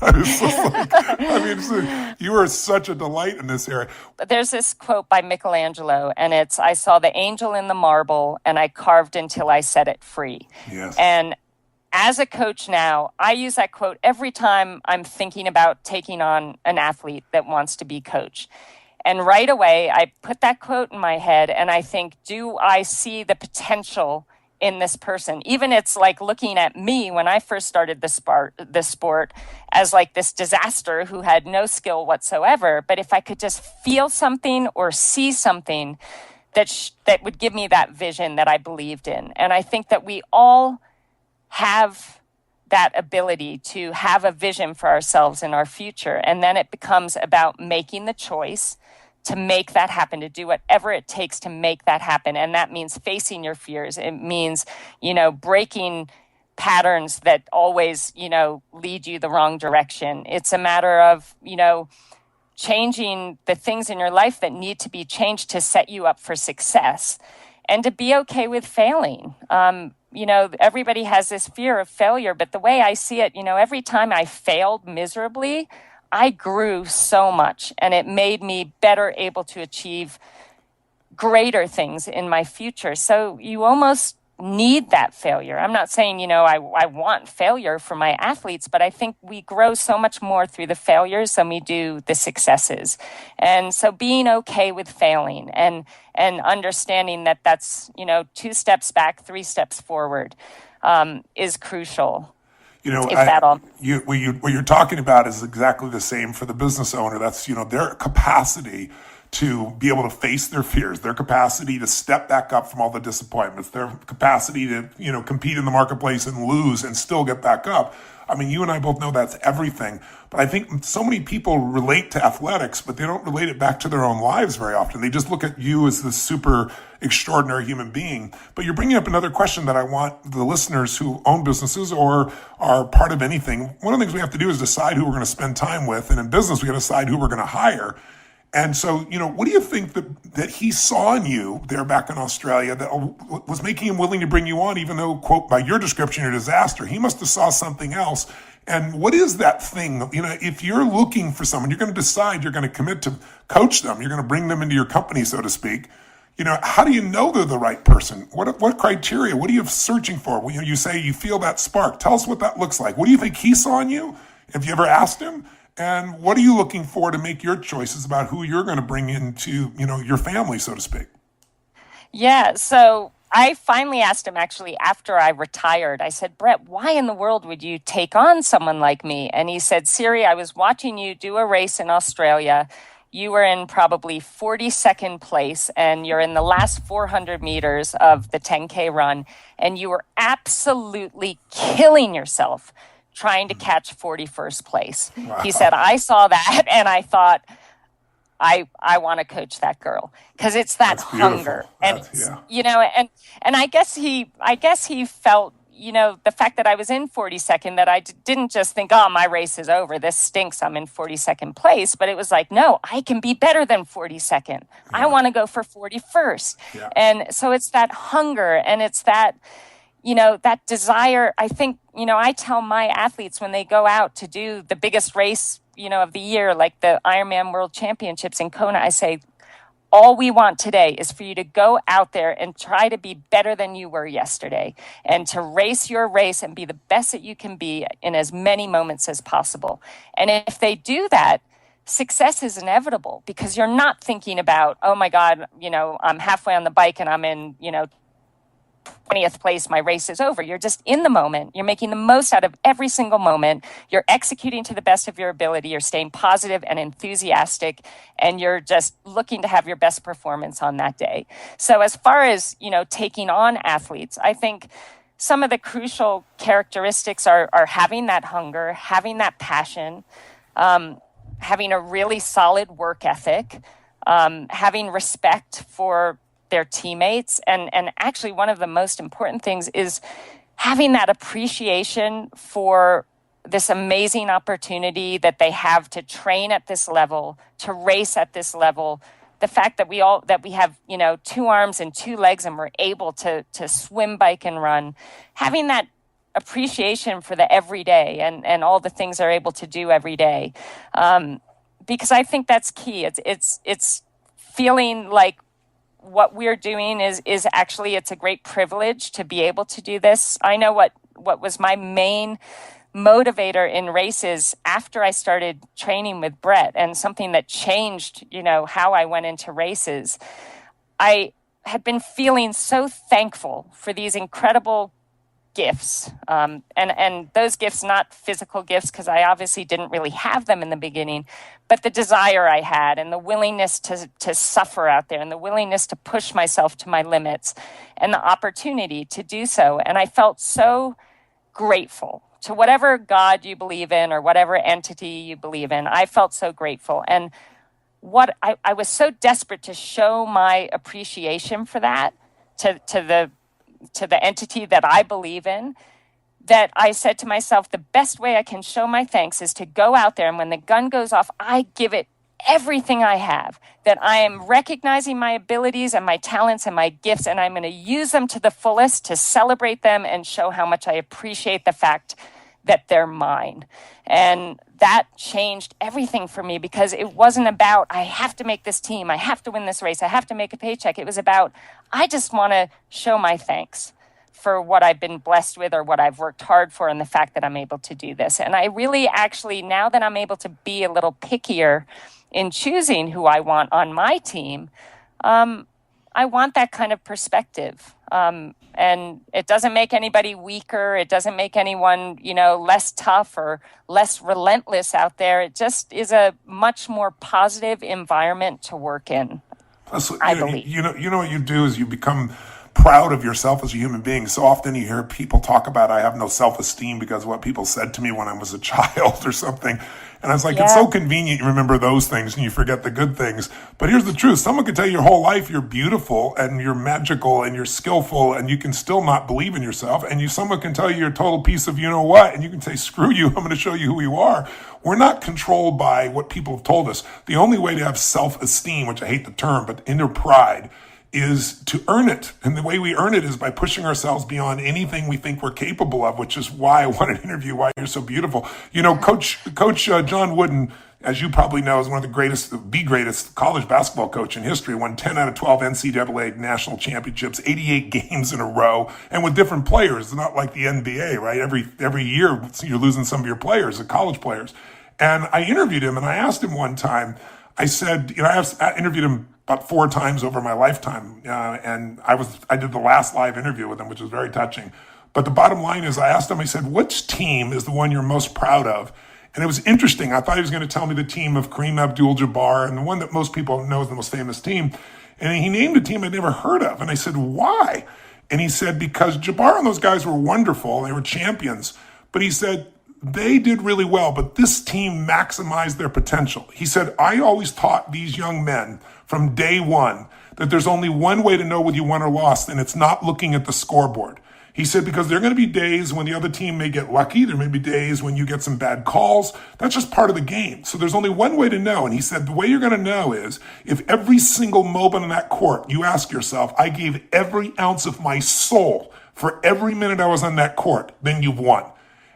It's just like, you are such a delight in this area. There's this quote by Michelangelo, and it's, "I saw the angel in the marble, and I carved until I set it free." Yes. And as a coach now, I use that quote every time I'm thinking about taking on an athlete that wants to be coached. And right away, I put that quote in my head and I think, do I see the potential in this person? Even it's like looking at me when I first started the sport as like this disaster who had no skill whatsoever. But if I could just feel something or see something that would give me that vision that I believed in. And I think that we all have that ability to have a vision for ourselves and our future. And then it becomes about making the choice to make that happen, to do whatever it takes to make that happen. And that means facing your fears. It means, breaking patterns that always, lead you the wrong direction. It's a matter of, changing the things in your life that need to be changed to set you up for success and to be okay with failing. Everybody has this fear of failure, but the way I see it, every time I failed miserably, I grew so much and it made me better able to achieve greater things in my future. So you almost need that failure. I'm not saying, I want failure for my athletes, but I think we grow so much more through the failures than we do the successes. And so being okay with failing and understanding that that's, 2 steps back, 3 steps forward, is crucial. What you're talking about is exactly the same for the business owner. That's, their capacity to be able to face their fears, their capacity to step back up from all the disappointments, their capacity to, compete in the marketplace and lose and still get back up. I mean, you and I both know that's everything. But I think so many people relate to athletics, but they don't relate it back to their own lives very often. They just look at you as this super extraordinary human being. But you're bringing up another question that I want the listeners who own businesses or are part of anything. One of the things we have to do is decide who we're going to spend time with. And in business, we got to decide who we're going to hire. And so, what do you think that he saw in you there back in Australia that was making him willing to bring you on, even though, quote, by your description, you're a disaster? He must have saw something else. And what is that thing? If you're looking for someone, you're going to decide you're going to commit to coach them. You're going to bring them into your company, so to speak. How do you know they're the right person? What criteria? What are you searching for? You say you feel that spark. Tell us what that looks like. What do you think he saw in you? Have you ever asked him? And what are you looking for to make your choices about who you're going to bring into, your family, so to speak? Yeah, so I finally asked him actually after I retired. I said, Brett, why in the world would you take on someone like me? And he said, Siri, I was watching you do a race in Australia. You were in probably 42nd place and you're in the last 400 meters of the 10K run. And you were absolutely killing yourself trying to catch 41st place. Wow. He said, I saw that and I thought, I want to coach that girl because it's that hunger. And and I guess he felt, the fact that I was in 42nd, that I didn't just think, oh, my race is over. This stinks. I'm in 42nd place. But it was like, no, I can be better than 42nd. Yeah. I want to go for 41st. Yeah. And so it's that hunger and it's that, that desire. I think, I tell my athletes when they go out to do the biggest race, of the year, like the Ironman World Championships in Kona, I say, all we want today is for you to go out there and try to be better than you were yesterday and to race your race and be the best that you can be in as many moments as possible. And if they do that, success is inevitable because you're not thinking about, oh my God, I'm halfway on the bike and I'm in, 20th place, my race is over. You're just in the moment. You're making the most out of every single moment. You're executing to the best of your ability. You're staying positive and enthusiastic, and you're just looking to have your best performance on that day. So as far as, taking on athletes, I think some of the crucial characteristics are having that hunger, having that passion, having a really solid work ethic, having respect for their teammates. And actually one of the most important things is having that appreciation for this amazing opportunity that they have to train at this level, to race at this level, the fact that we have, two arms and two legs and we're able to swim, bike, and run, having that appreciation for the everyday and all the things they're able to do every day. Because I think that's key. It's feeling like what we're doing is actually, it's a great privilege to be able to do this. I know what was my main motivator in races after I started training with Brett, and something that changed, how I went into races. I had been feeling so thankful for these incredible gifts, and those gifts, not physical gifts, because I obviously didn't really have them in the beginning, but the desire I had and the willingness to suffer out there and the willingness to push myself to my limits and the opportunity to do so. And I felt so grateful to whatever God you believe in or whatever entity you believe in. I felt so grateful. And what I was so desperate to show my appreciation for that to the entity that I believe in, that I said to myself, the best way I can show my thanks is to go out there, and when the gun goes off, I give it everything I have, that I am recognizing my abilities and my talents and my gifts, and I'm going to use them to the fullest to celebrate them and show how much I appreciate the fact that they're mine. And that changed everything for me, because it wasn't about, I have to make this team, I have to win this race, I have to make a paycheck. It was about, I just want to show my thanks for what I've been blessed with or what I've worked hard for, and the fact that I'm able to do this. And I really actually, now that I'm able to be a little pickier in choosing who I want on my team, I want that kind of perspective. And it doesn't make anybody weaker. It doesn't make anyone, less tough or less relentless out there. It just is a much more positive environment to work in. I believe. You know what you do is you become proud of yourself as a human being. So often you hear people talk about, I have no self-esteem because of what people said to me when I was a child or something. And I was like, It's so convenient you remember those things and you forget the good things. But here's the truth. Someone could tell you your whole life you're beautiful and you're magical and you're skillful, and you can still not believe in yourself. And someone can tell you you're a total piece of you-know-what, and you can say, screw you, I'm going to show you who you are. We're not controlled by what people have told us. The only way to have self-esteem, which I hate the term, but inner pride, is to earn it. And the way we earn it is by pushing ourselves beyond anything we think we're capable of, which is why I wanted to interview Why You're So Beautiful. Coach John Wooden, as you probably know, is one of the greatest college basketball coach in history, won 10 out of 12 NCAA national championships, 88 games in a row, and with different players. It's not like the NBA, right? Every year you're losing some of your players, the college players. And I interviewed him, and I asked him one time, I said, I interviewed him about 4 times over my lifetime. And I did the last live interview with him, which was very touching. But the bottom line is, I asked him, I said, which team is the one you're most proud of? And it was interesting. I thought he was going to tell me the team of Kareem Abdul-Jabbar, and the one that most people know is the most famous team. And he named a team I'd never heard of. And I said, why? And he said, because Jabbar and those guys were wonderful. They were champions. But he said, they did really well, but this team maximized their potential. He said, I always taught these young men from day one that there's only one way to know whether you won or lost, and it's not looking at the scoreboard. He said, because there are going to be days when the other team may get lucky. There may be days when you get some bad calls. That's just part of the game. So there's only one way to know. And he said, the way you're going to know is if every single moment on that court, you ask yourself, I gave every ounce of my soul for every minute I was on that court, then you've won.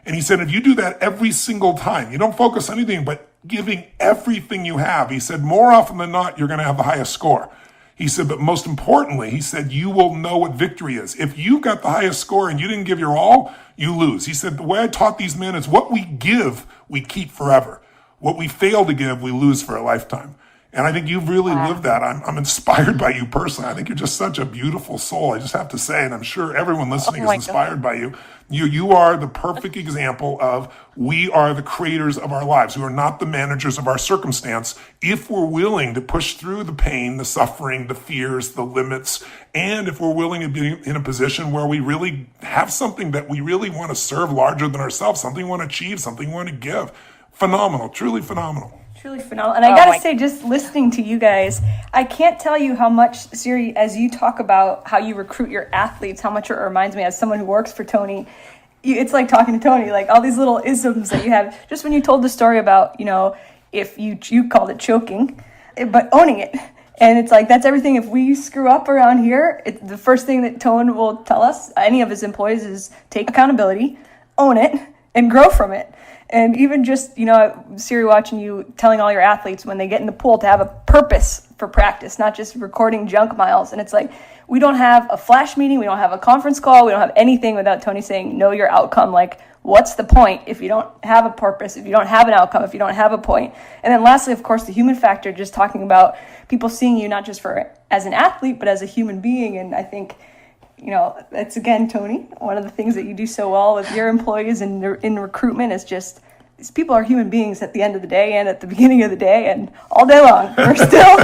And he said, if you do that every single time, you don't focus on anything but giving everything you have. He said, more often than not, you're going to have the highest score. He said, but most importantly, he said, you will know what victory is. If you got the highest score and you didn't give your all, you lose. He said, the way I taught these men is what we give, we keep forever. What we fail to give, we lose for a lifetime. And I think you've really lived that. I'm inspired by you personally. I think you're just such a beautiful soul. I just have to say, and I'm sure everyone listening is inspired by you. You are the perfect example of we are the creators of our lives. We are not the managers of our circumstance if we're willing to push through the pain, the suffering, the fears, the limits, and if we're willing to be in a position where we really have something that we really want to serve larger than ourselves, something we want to achieve, something we want to give. Phenomenal, truly phenomenal. Truly phenomenal. And I gotta say, just listening to you guys, I can't tell you how much, Siri, as you talk about how you recruit your athletes, how much it reminds me as someone who works for Tony. It's like talking to Tony, like all these little isms that you have. Just when you told the story about, if you called it choking, but owning it. And it's like, that's everything. If we screw up around here, the first thing that Tone will tell us, any of his employees, is take accountability, own it, and grow from it. And even just, Siri, watching you telling all your athletes when they get in the pool to have a purpose for practice, not just recording junk miles. And it's like, we don't have a flash meeting, we don't have a conference call, we don't have anything without Tony saying, know your outcome. Like, what's the point if you don't have a purpose, if you don't have an outcome, if you don't have a point? And then lastly, of course, the human factor, just talking about people seeing you not just as an athlete, but as a human being. And I think, that's, again, Tony, one of the things that you do so well with your employees and in recruitment is just, these people are human beings at the end of the day and at the beginning of the day and all day long. We're still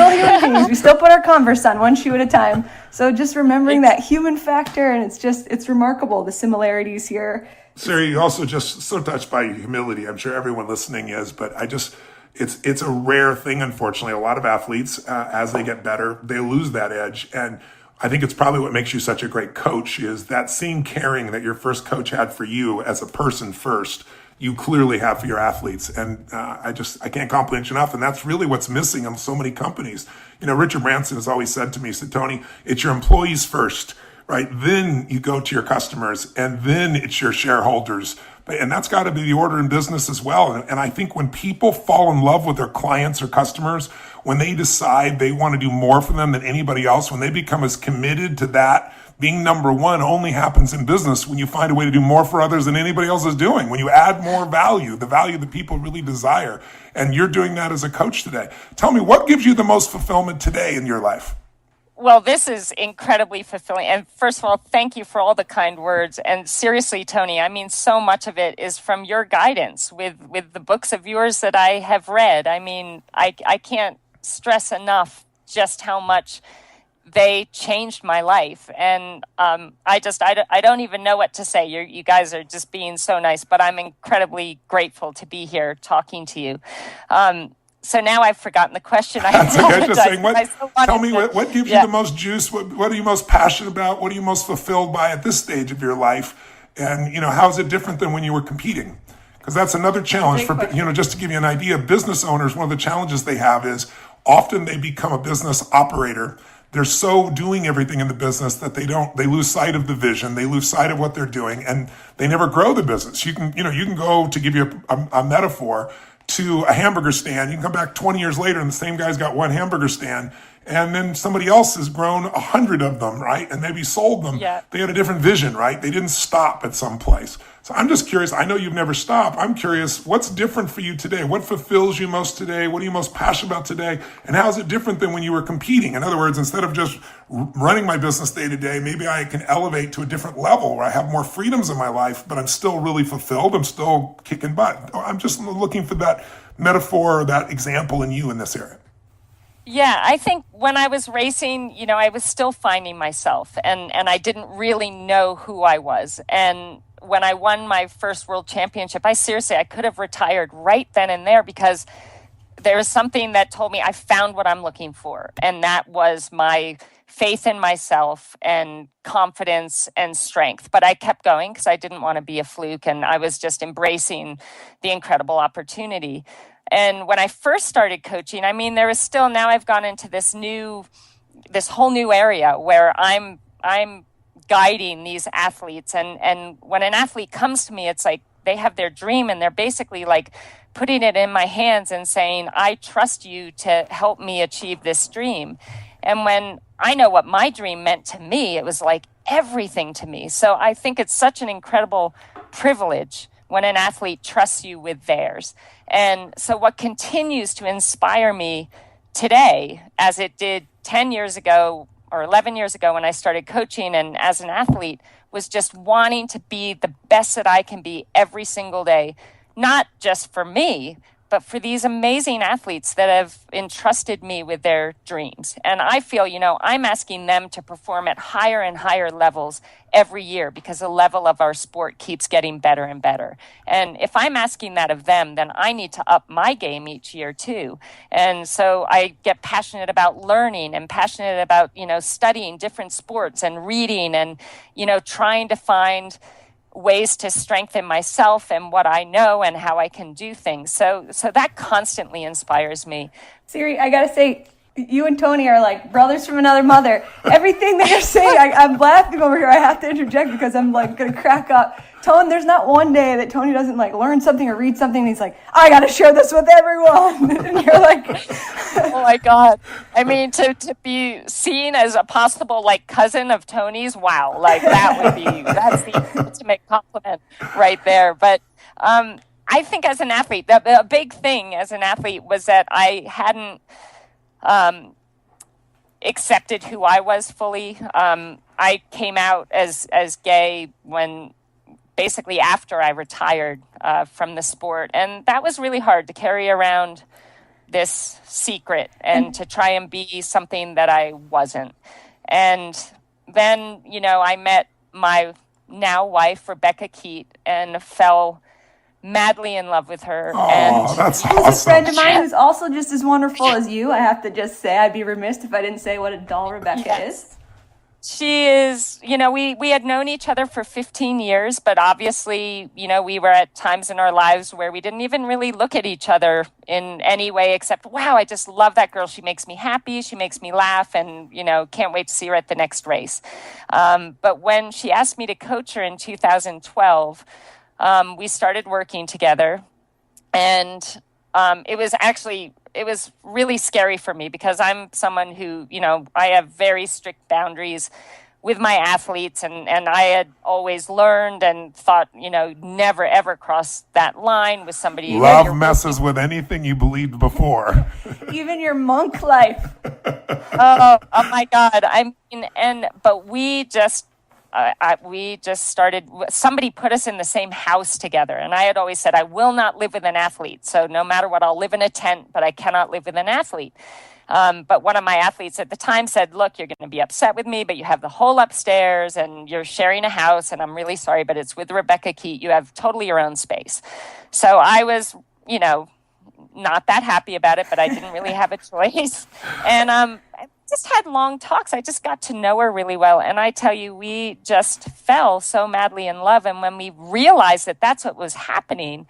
human beings. We still put our Converse on one shoe at a time. So just remembering that human factor, and it's remarkable, the similarities here. Siri, you also just so touched by humility. I'm sure everyone listening is, but it's a rare thing, unfortunately. A lot of athletes, as they get better, they lose that edge. And I think it's probably what makes you such a great coach is that same caring that your first coach had for you as a person first, you clearly have for your athletes. And I can't compliment you enough. And that's really what's missing in so many companies. Richard Branson has always said to me, he said, Tony, it's your employees first, right? Then you go to your customers, and then it's your shareholders. And that's got to be the order in business as well. And I think when people fall in love with their clients or customers, when they decide they want to do more for them than anybody else, when they become as committed to that, being number one only happens in business when you find a way to do more for others than anybody else is doing. When you add more value, the value that people really desire. And you're doing that as a coach today. Tell me, what gives you the most fulfillment today in your life? Well, this is incredibly fulfilling. And first of all, thank you for all the kind words. And seriously, Tony, I mean, so much of it is from your guidance with the books of yours that I have read. I mean, I can't stress enough just how much they changed my life. And I don't even know what to say. You guys are just being so nice, but I'm incredibly grateful to be here talking to you. So now I've forgotten the question. That's okay. Just saying, tell me what gives you the most juice? What are you most passionate about? What are you most fulfilled by at this stage of your life? And, how is it different than when you were competing? Because that's another challenge for, just to give you an idea, business owners, one of the challenges they have is often they become a business operator. They're so doing everything in the business that they lose sight of the vision. They lose sight of what they're doing, and they never grow the business. You can go, to give you a metaphor, to a hamburger stand. You can come back 20 years later and the same guy's got one hamburger stand, and then somebody else has grown 100 of them, right? And maybe sold them. Yeah. They had a different vision, right? They didn't stop at some place. So I'm just curious. I know you've never stopped. I'm curious, what's different for you today? What fulfills you most today? What are you most passionate about today? And how is it different than when you were competing? In other words, instead of just running my business day to day, maybe I can elevate to a different level where I have more freedoms in my life, but I'm still really fulfilled. I'm still kicking butt. I'm just looking for that metaphor or that example in you in this area. Yeah, I think when I was racing, I was still finding myself, and I didn't really know who I was. And when I won my first world championship, I could have retired right then and there, because there was something that told me I found what I'm looking for. And that was my faith in myself and confidence and strength. But I kept going because I didn't want to be a fluke, and I was just embracing the incredible opportunity. And when I first started coaching, I mean, there was still, now I've gone into this whole new area where I'm guiding these athletes. And when an athlete comes to me, it's like they have their dream, and they're basically like putting it in my hands and saying, I trust you to help me achieve this dream. And when I know what my dream meant to me, it was like everything to me. So I think it's such an incredible privilege when an athlete trusts you with theirs. And so what continues to inspire me today, as it did 10 years ago or 11 years ago when I started coaching and as an athlete, was just wanting to be the best that I can be every single day, not just for me, but for these amazing athletes that have entrusted me with their dreams. And I feel, I'm asking them to perform at higher and higher levels every year, because the level of our sport keeps getting better and better. And if I'm asking that of them, then I need to up my game each year too. And so I get passionate about learning and passionate about, studying different sports and reading and, trying to find ways to strengthen myself and what I know and how I can do things. So that constantly inspires me. Siri, I gotta say, you and Tony are like brothers from another mother. Everything that you're saying, I'm laughing over here. I have to interject because I'm like going to crack up. Tony, there's not one day that Tony doesn't like learn something or read something. And he's like, I got to share this with everyone. And you're like, oh my God. I mean, to be seen as a possible like cousin of Tony's, wow. Like that's the ultimate compliment right there. But I think as an athlete, the big thing as an athlete was that I hadn't accepted who I was fully. I came out as gay when basically after I retired from the sport. And that was really hard to carry around this secret and to try and be something that I wasn't. And then, I met my now wife, Rebecca Keat, and fell madly in love with her. Oh, and that's she's awesome. a friend of mine who's also just as wonderful as you. I have to just say, I'd be remiss if I didn't say what a doll Rebecca is. She is, we had known each other for 15 years, but obviously, we were at times in our lives where we didn't even really look at each other in any way except, wow, I just love that girl. She makes me happy. She makes me laugh and, can't wait to see her at the next race. But when she asked me to coach her in 2012, we started working together, and it was really scary for me because I'm someone who, I have very strict boundaries with my athletes, and I had always learned and thought, never ever cross that line with somebody. Love messes with anything you believed before. Even your monk life. Oh my God. But we just started, somebody put us in the same house together. And I had always said, I will not live with an athlete. So no matter what, I'll live in a tent, but I cannot live with an athlete. But one of my athletes at the time said, look, you're going to be upset with me, but you have the whole upstairs and you're sharing a house. And I'm really sorry, but it's with Rebecca Keat. You have totally your own space. So I was, not that happy about it, but I didn't really have a choice. And, just had long talks. I just got to know her really well. And I tell you, we just fell so madly in love. And when we realized that that's what was happening,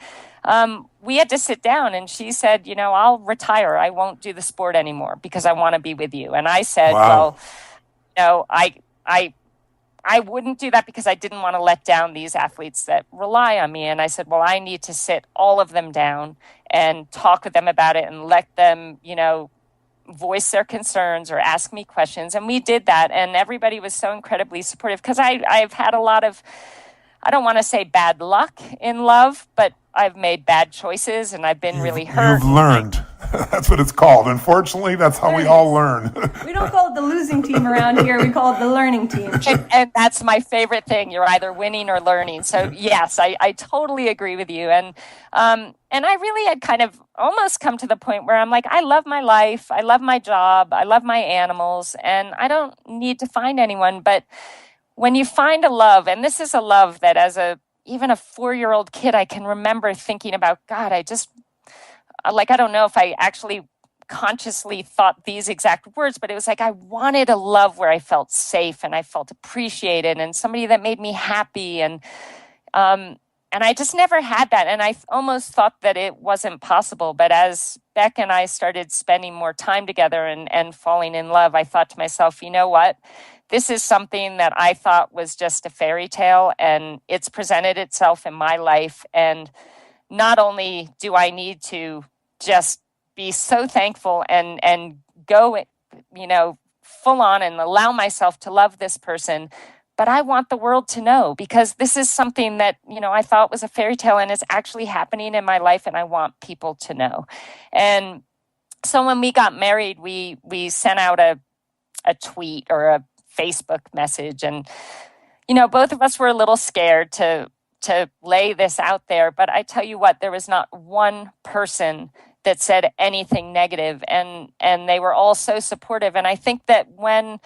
we had to sit down, and she said, I'll retire. I won't do the sport anymore because I want to be with you. And I said, wow. Well, I wouldn't do that because I didn't want to let down these athletes that rely on me. And I said, well, I need to sit all of them down and talk with them about it and let them, voice their concerns or ask me questions. And we did that. And everybody was so incredibly supportive because I've had a lot of, I don't want to say bad luck in love, but I've made bad choices and I've been really hurt. You've learned. That's what it's called. Unfortunately, that's how we all learn. We don't call it the losing team around here. We call it the learning team. And that's my favorite thing. You're either winning or learning. So yes, I totally agree with you. And I really had kind of almost come to the point where I'm like, I love my life. I love my job. I love my animals. And I don't need to find anyone. But when you find a love, and this is a love that even a 4-year-old kid, I can remember thinking about, God, I don't know if I actually consciously thought these exact words, but it was like I wanted a love where I felt safe and I felt appreciated and somebody that made me happy. And I just never had that. And I almost thought that it wasn't possible. But as Beck and I started spending more time together and falling in love, I thought to myself, you know what? This is something that I thought was just a fairy tale, and it's presented itself in my life. And not only do I need to just be so thankful and go, full on and allow myself to love this person, but I want the world to know, because this is something that, I thought was a fairy tale and is actually happening in my life, and I want people to know. And so when we got married, we sent out a tweet or a Facebook message, and, both of us were a little scared to lay this out there. But I tell you what, there was not one person that said anything negative, and they were all so supportive. And I think that when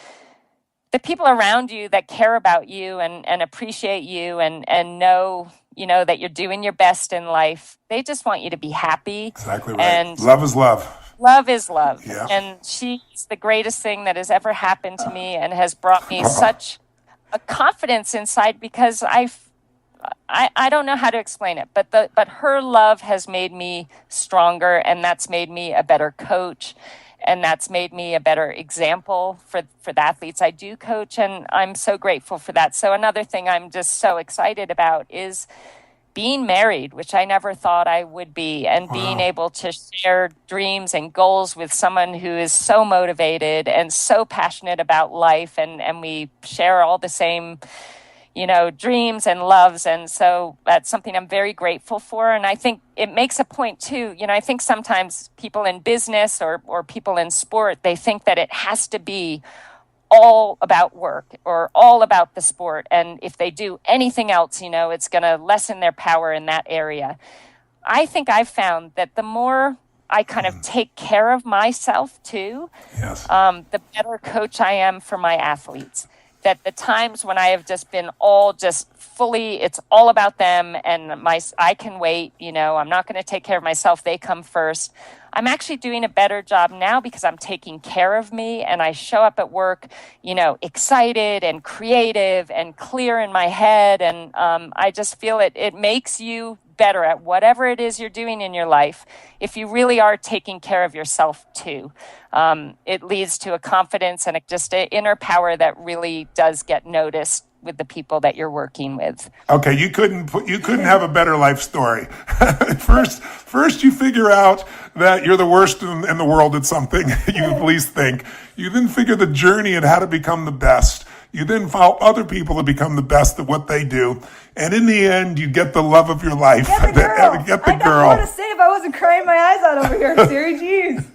the people around you that care about you and appreciate you and know, that you're doing your best in life, they just want you to be happy. Exactly right. And love is love. Love is love. Yeah. And she's the greatest thing that has ever happened to me and has brought me such a confidence inside, because I don't know how to explain it, but her love has made me stronger, and that's made me a better coach. and that's made me a better example for the athletes I do coach, and I'm so grateful for that. So another thing I'm just so excited about is being married, which I never thought I would be, and being able to share dreams and goals with someone who is so motivated and so passionate about life, and we share all the same, dreams and loves. And so that's something I'm very grateful for. And I think it makes a point too. I think sometimes people in business or people in sport, they think that it has to be all about work or all about the sport. And if they do anything else, it's going to lessen their power in that area. I think I've found that the more I kind of take care of myself too, Yes. The better coach I am for my athletes. That the times when I have just been all just fully, it's all about them and I can wait, I'm not going to take care of myself. They come first. I'm actually doing a better job now because I'm taking care of me, and I show up at work, excited and creative and clear in my head. And I just feel it makes you better at whatever it is you're doing in your life if you really are taking care of yourself too. It leads to a confidence and just an inner power that really does get noticed with the people that you're working with. Okay, you couldn't have a better life story. First you figure out that you're the worst in the world at something you at least think. You then figure the journey and how to become the best. You then follow other people to become the best at what they do. And in the end, you get the love of your life. Get the girl. Get the I got girl. more to say if I wasn't crying my eyes out over here, Siri. Jeez.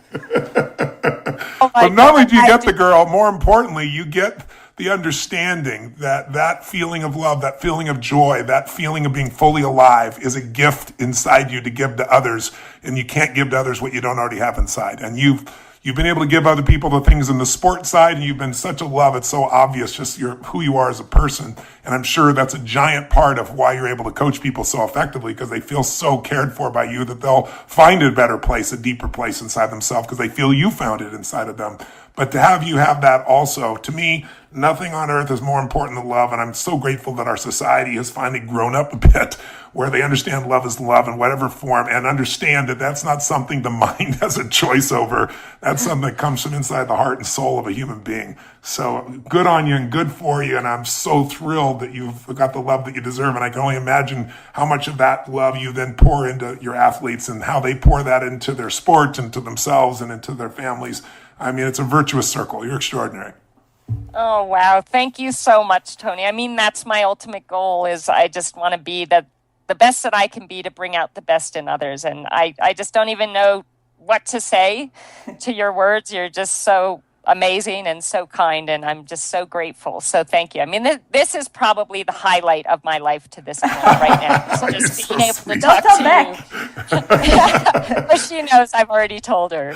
But not only do you get the girl, more importantly, you get the understanding that feeling of love, that feeling of joy, that feeling of being fully alive is a gift inside you to give to others. And you can't give to others what you don't already have inside. And you've been able to give other people the things in the sports side, and you've been such a love. It's so obvious just who you are as a person. And I'm sure that's a giant part of why you're able to coach people so effectively, because they feel so cared for by you that they'll find a better place, a deeper place inside themselves, because they feel you found it inside of them. But to have you have that also, to me, nothing on earth is more important than love. And I'm so grateful that our society has finally grown up a bit where they understand love is love in whatever form, and understand that that's not something the mind has a choice over. That's something that comes from inside the heart and soul of a human being. So good on you and good for you. And I'm so thrilled that you've got the love that you deserve. And I can only imagine how much of that love you then pour into your athletes and how they pour that into their sport, into themselves, and into their families. I mean, it's a virtuous circle. You're extraordinary. Oh, wow. Thank you so much, Tony. I mean, that's my ultimate goal, is I just want to be the best that I can be to bring out the best in others. And I just don't even know what to say to your words. You're just so amazing and so kind, and I'm just so grateful. So thank you. I mean, this is probably the highlight of my life to this point right now. So just being able to talk to you. But she knows I've already told her.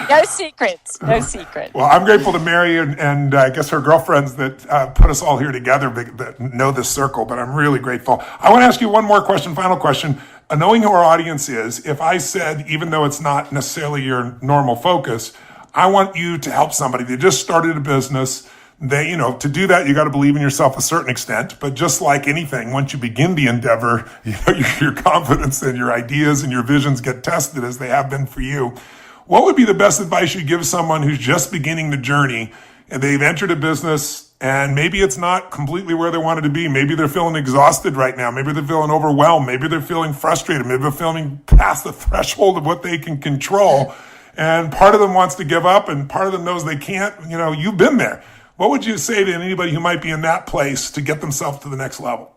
No secrets. No secrets. Well, I'm grateful to Mary and I guess her girlfriends that put us all here together that know this circle, but I'm really grateful. I want to ask you one more question, final question. Knowing who our audience is, if I said, even though it's not necessarily your normal focus, I want you to help somebody. They just started a business. To do that, you got to believe in yourself a certain extent. But just like anything, once you begin the endeavor, your confidence and your ideas and your visions get tested, as they have been for you. What would be the best advice you give someone who's just beginning the journey and they've entered a business and maybe it's not completely where they wanted to be? Maybe they're feeling exhausted right now. Maybe they're feeling overwhelmed. Maybe they're feeling frustrated. Maybe they're feeling past the threshold of what they can control. And part of them wants to give up and part of them knows they can't. You've been there. What would you say to anybody who might be in that place to get themselves to the next level?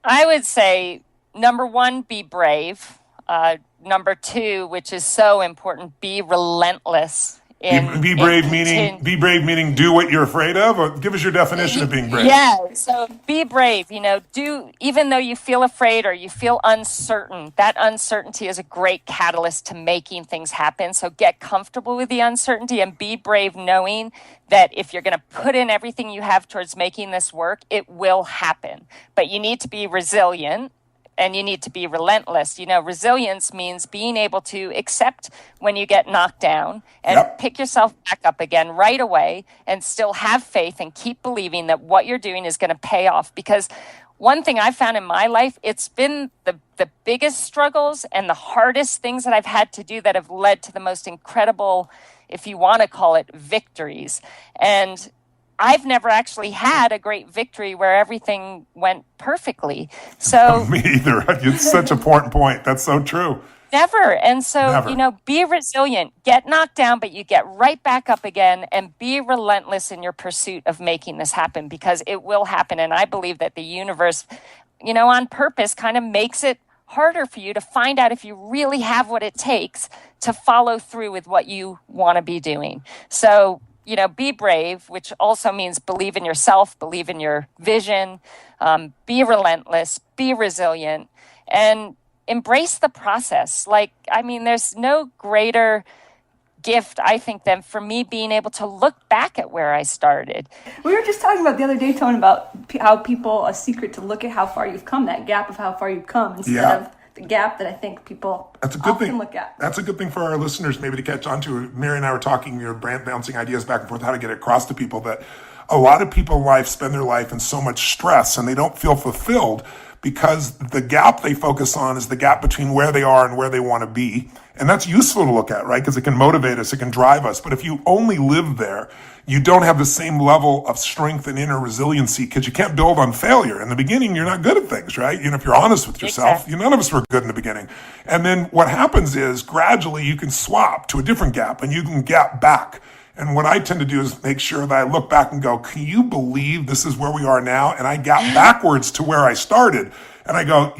I would say, number one, be brave. Number two, which is so important, be relentless. Be brave meaning do what you're afraid of? Or give us your definition of being brave. Yeah, so be brave. Even though you feel afraid or you feel uncertain, that uncertainty is a great catalyst to making things happen. So get comfortable with the uncertainty and be brave, knowing that if you're going to put in everything you have towards making this work, it will happen. But you need to be resilient. And you need to be relentless. Resilience means being able to accept when you get knocked down and pick yourself back up again right away and still have faith and keep believing that what you're doing is going to pay off. Because one thing I've found in my life, it's been the biggest struggles and the hardest things that I've had to do that have led to the most incredible, if you want to call it, victories. And I've never actually had a great victory where everything went perfectly. So Me either. It's such an important point. That's so true. never. And so, Never. be resilient, get knocked down, but you get right back up again, and be relentless in your pursuit of making this happen, because it will happen. And I believe that the universe, on purpose kind of makes it harder for you to find out if you really have what it takes to follow through with what you want to be doing. So, be brave, which also means believe in yourself, believe in your vision, be relentless, be resilient, and embrace the process. There's no greater gift, I think, than for me being able to look back at where I started. We were just talking about the other day, Tone, about how people, a secret to look at how far you've come, that gap of how far you've come, instead of the gap that I think people That's a good often thing. look at. That's a good thing for our listeners maybe to catch on to. Mary and I were talking, brand bouncing ideas back and forth, how to get across to people that a lot of people in life spend their life in so much stress and they don't feel fulfilled because the gap they focus on is the gap between where they are and where they want to be. And that's useful to look at, right? Because it can motivate us, it can drive us. But if you only live there, you don't have the same level of strength and inner resiliency because you can't build on failure. In the beginning, you're not good at things, right? If you're honest with yourself, Exactly. none of us were good in the beginning. And then what happens is gradually you can swap to a different gap and you can gap back. And what I tend to do is make sure that I look back and go, can you believe this is where we are now? And I gap backwards to where I started. And I go,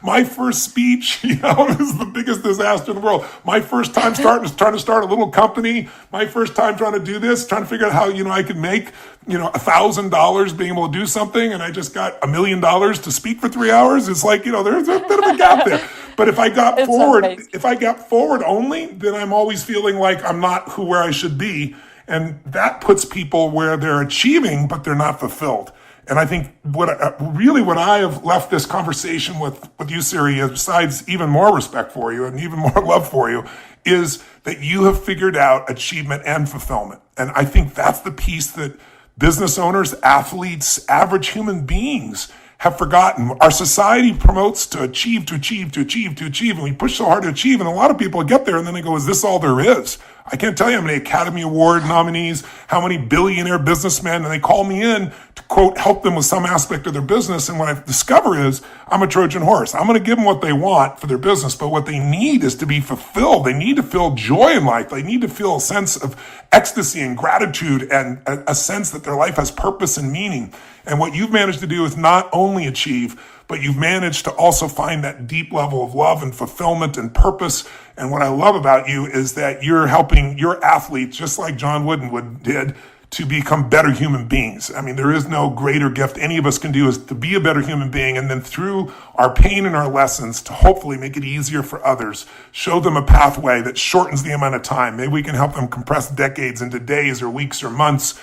my first speech, is the biggest disaster in the world. My first time trying to start a little company. My first time trying to do this, trying to figure out how, I could make, $1,000 being able to do something. And I just got $1 million to speak for 3 hours. It's like, there's a bit of a gap there. But if I got forward only, then I'm always feeling like I'm not where I should be. And that puts people where they're achieving, but they're not fulfilled. And I think what I have left this conversation with you, Siri, besides even more respect for you and even more love for you, is that you have figured out achievement and fulfillment. And I think that's the piece that business owners, athletes, average human beings have forgotten. Our society promotes to achieve, and we push so hard to achieve, and a lot of people get there and then they go, is this all there is? I can't tell you how many Academy Award nominees, how many billionaire businessmen, and they call me in to, quote, help them with some aspect of their business. And what I discover is I'm a Trojan horse. I'm going to give them what they want for their business, but what they need is to be fulfilled. They need to feel joy in life. They need to feel a sense of ecstasy and gratitude and a sense that their life has purpose and meaning. And what you've managed to do is not only achieve, but you've managed to also find that deep level of love and fulfillment and purpose. And what I love about you is that you're helping your athletes, just like John Wooden did, to become better human beings. I mean, there is no greater gift any of us can do is to be a better human being. And then through our pain and our lessons to hopefully make it easier for others, show them a pathway that shortens the amount of time. Maybe we can help them compress decades into days or weeks or months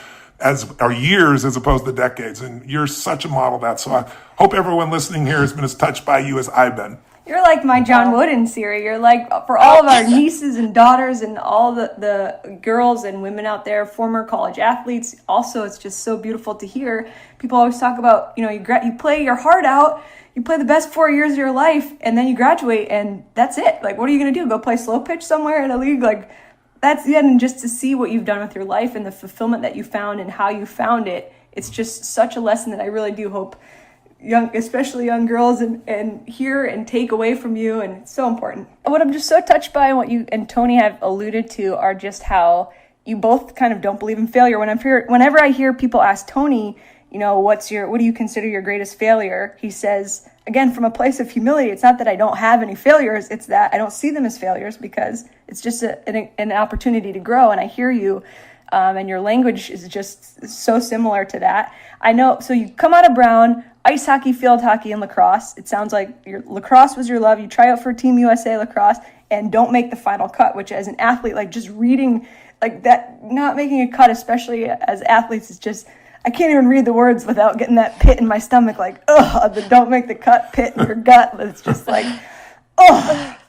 or years as opposed to decades. And you're such a model of that. So I hope everyone listening here has been as touched by you as I've been. You're like my John Wooden, Siri. You're like, for all of our nieces and daughters and all the girls and women out there, former college athletes. Also, it's just so beautiful to hear. People always talk about, you play your heart out, you play the best 4 years of your life, and then you graduate, and that's it. Like, what are you going to do? Go play slow pitch somewhere in a league? Like, that's it. And just to see what you've done with your life and the fulfillment that you found and how you found it, it's just such a lesson that I really do hope especially young girls and hear and take away from you, and it's so important. What I'm just so touched by and what you and Tony have alluded to are just how you both kind of don't believe in failure. Whenever I hear people ask Tony, what do you consider your greatest failure? He says, again, from a place of humility, it's not that I don't have any failures, it's that I don't see them as failures because it's just an opportunity to grow. And I hear you, and your language is just so similar to that. I know, so you come out of Brown, ice hockey, field hockey, and lacrosse. It sounds like lacrosse was your love. You try out for Team USA lacrosse and don't make the final cut, which as an athlete, like just reading like that, not making a cut, especially as athletes, is just, I can't even read the words without getting that pit in my stomach, like, the don't make the cut pit in your gut. It's just like,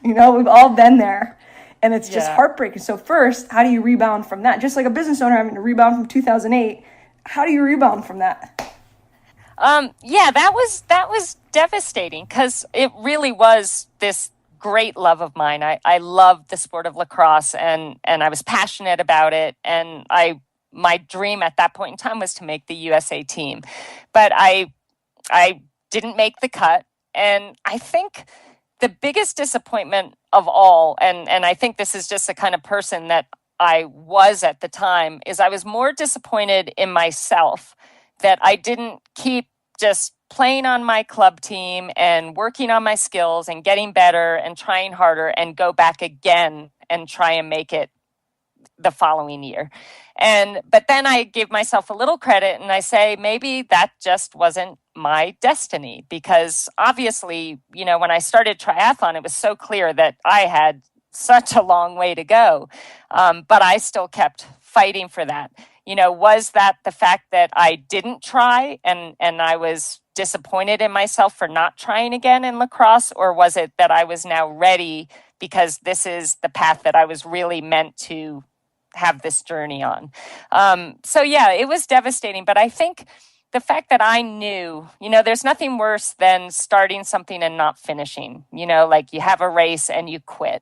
we've all been there. And it's just heartbreaking. So first, how do you rebound from that? Just like a business owner having to rebound from 2008, how do you rebound from that? Yeah, that was devastating because it really was this great love of mine. I loved the sport of lacrosse and I was passionate about it. And my dream at that point in time was to make the USA team. But I didn't make the cut. And I think the biggest disappointment of all, and I think this is just the kind of person that I was at the time, is I was more disappointed in myself that I didn't keep just playing on my club team and working on my skills and getting better and trying harder and go back again and try and make it the following year. But then I give myself a little credit and I say maybe that just wasn't my destiny, because obviously, when I started triathlon, it was so clear that I had such a long way to go. But I still kept fighting for that. Was that the fact that I didn't try and I was disappointed in myself for not trying again in lacrosse? Or was it that I was now ready because this is the path that I was really meant to have this journey on? So yeah, it was devastating. But I think the fact that I knew, there's nothing worse than starting something and not finishing, like you have a race and you quit.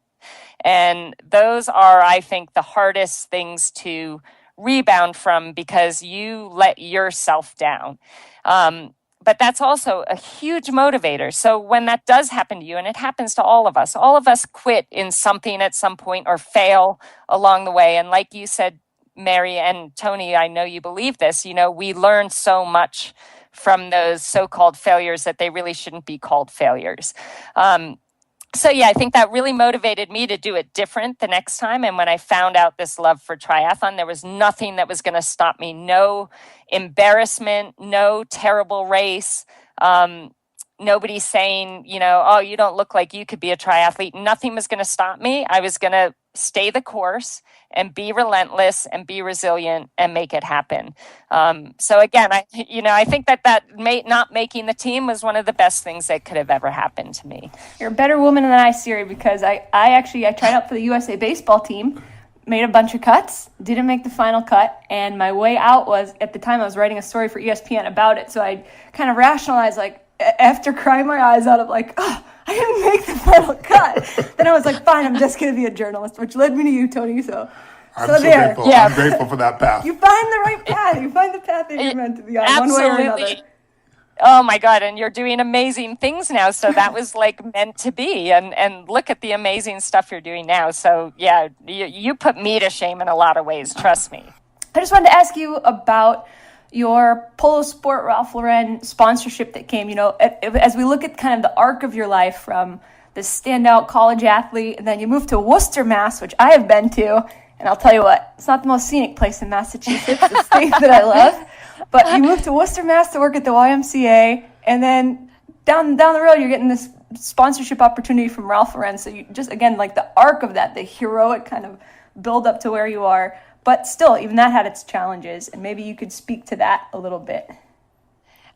And those are, I think, the hardest things to rebound from because you let yourself down. But that's also a huge motivator. So when that does happen to you, and it happens to all of us quit in something at some point or fail along the way. And like you said, Mary and Tony, I know you believe this, we learn so much from those so-called failures that they really shouldn't be called failures. So yeah, I think that really motivated me to do it different the next time. And when I found out this love for triathlon, there was nothing that was going to stop me. No embarrassment, no terrible race. Nobody saying, oh, you don't look like you could be a triathlete. Nothing was going to stop me. I was going to stay the course and be relentless and be resilient and make it happen. So again, I think that not making the team was one of the best things that could have ever happened to me. You're a better woman than I, Siri, because I tried out for the USA baseball team, made a bunch of cuts, didn't make the final cut, and my way out was, at the time I was writing a story for ESPN about it, so I kind of rationalized, after crying my eyes out of I didn't make the final cut. Then I was like, fine, I'm just going to be a journalist, which led me to you, Tony. I'm so there. grateful. Yeah. I'm grateful for that path. You find the right path. You find the path that you're meant to be on, Absolutely. one way or another. Oh my God. And you're doing amazing things now. So that was meant to be. And look at the amazing stuff you're doing now. So yeah, you put me to shame in a lot of ways. Trust me. I just wanted to ask you about your Polo Sport Ralph Lauren sponsorship that came, as we look at kind of the arc of your life from the standout college athlete, and then you moved to Worcester, Mass, which I have been to, and I'll tell you what, it's not the most scenic place in Massachusetts, the state that I love, but you moved to Worcester, Mass to work at the YMCA, and then down the road you're getting this sponsorship opportunity from Ralph Lauren, so you just, again, the arc of that, the heroic kind of build up to where you are. But still, even that had its challenges, and maybe you could speak to that a little bit.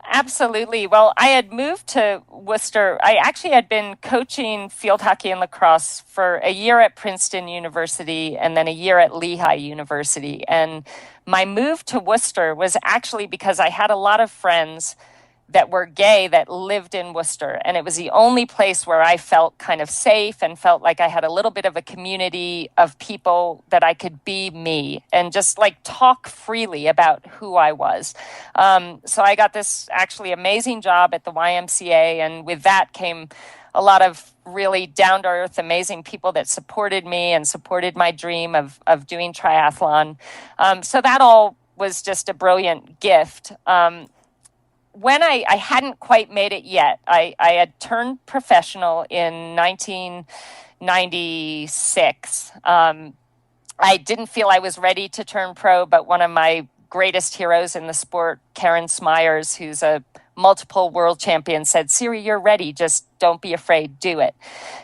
Absolutely. Well, I had moved to Worcester. I actually had been coaching field hockey and lacrosse for a year at Princeton University and then a year at Lehigh University. And my move to Worcester was actually because I had a lot of friends that were gay that lived in Worcester. And it was the only place where I felt kind of safe and felt like I had a little bit of a community of people that I could be me and just talk freely about who I was. So I got this actually amazing job at the YMCA. And with that came a lot of really down-to-earth, amazing people that supported me and supported my dream of doing triathlon. So that all was just a brilliant gift. When I hadn't quite made it yet, I had turned professional in 1996. I didn't feel I was ready to turn pro, but one of my greatest heroes in the sport, Karen Smyers, who's a multiple world champion, said, Siri, you're ready. Just don't be afraid. Do it.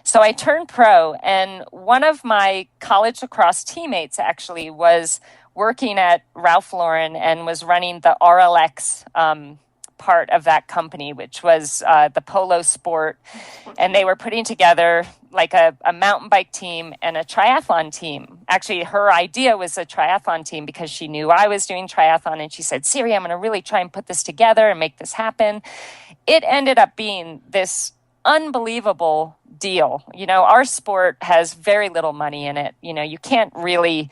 So I turned pro, and one of my college lacrosse teammates actually was working at Ralph Lauren and was running the RLX part of that company, which was the polo sport. And they were putting together like a mountain bike team and a triathlon team. Actually, her idea was a triathlon team because she knew I was doing triathlon. And she said, Siri, I'm going to really try and put this together and make this happen. It ended up being this unbelievable deal. Our sport has very little money in it. You can't really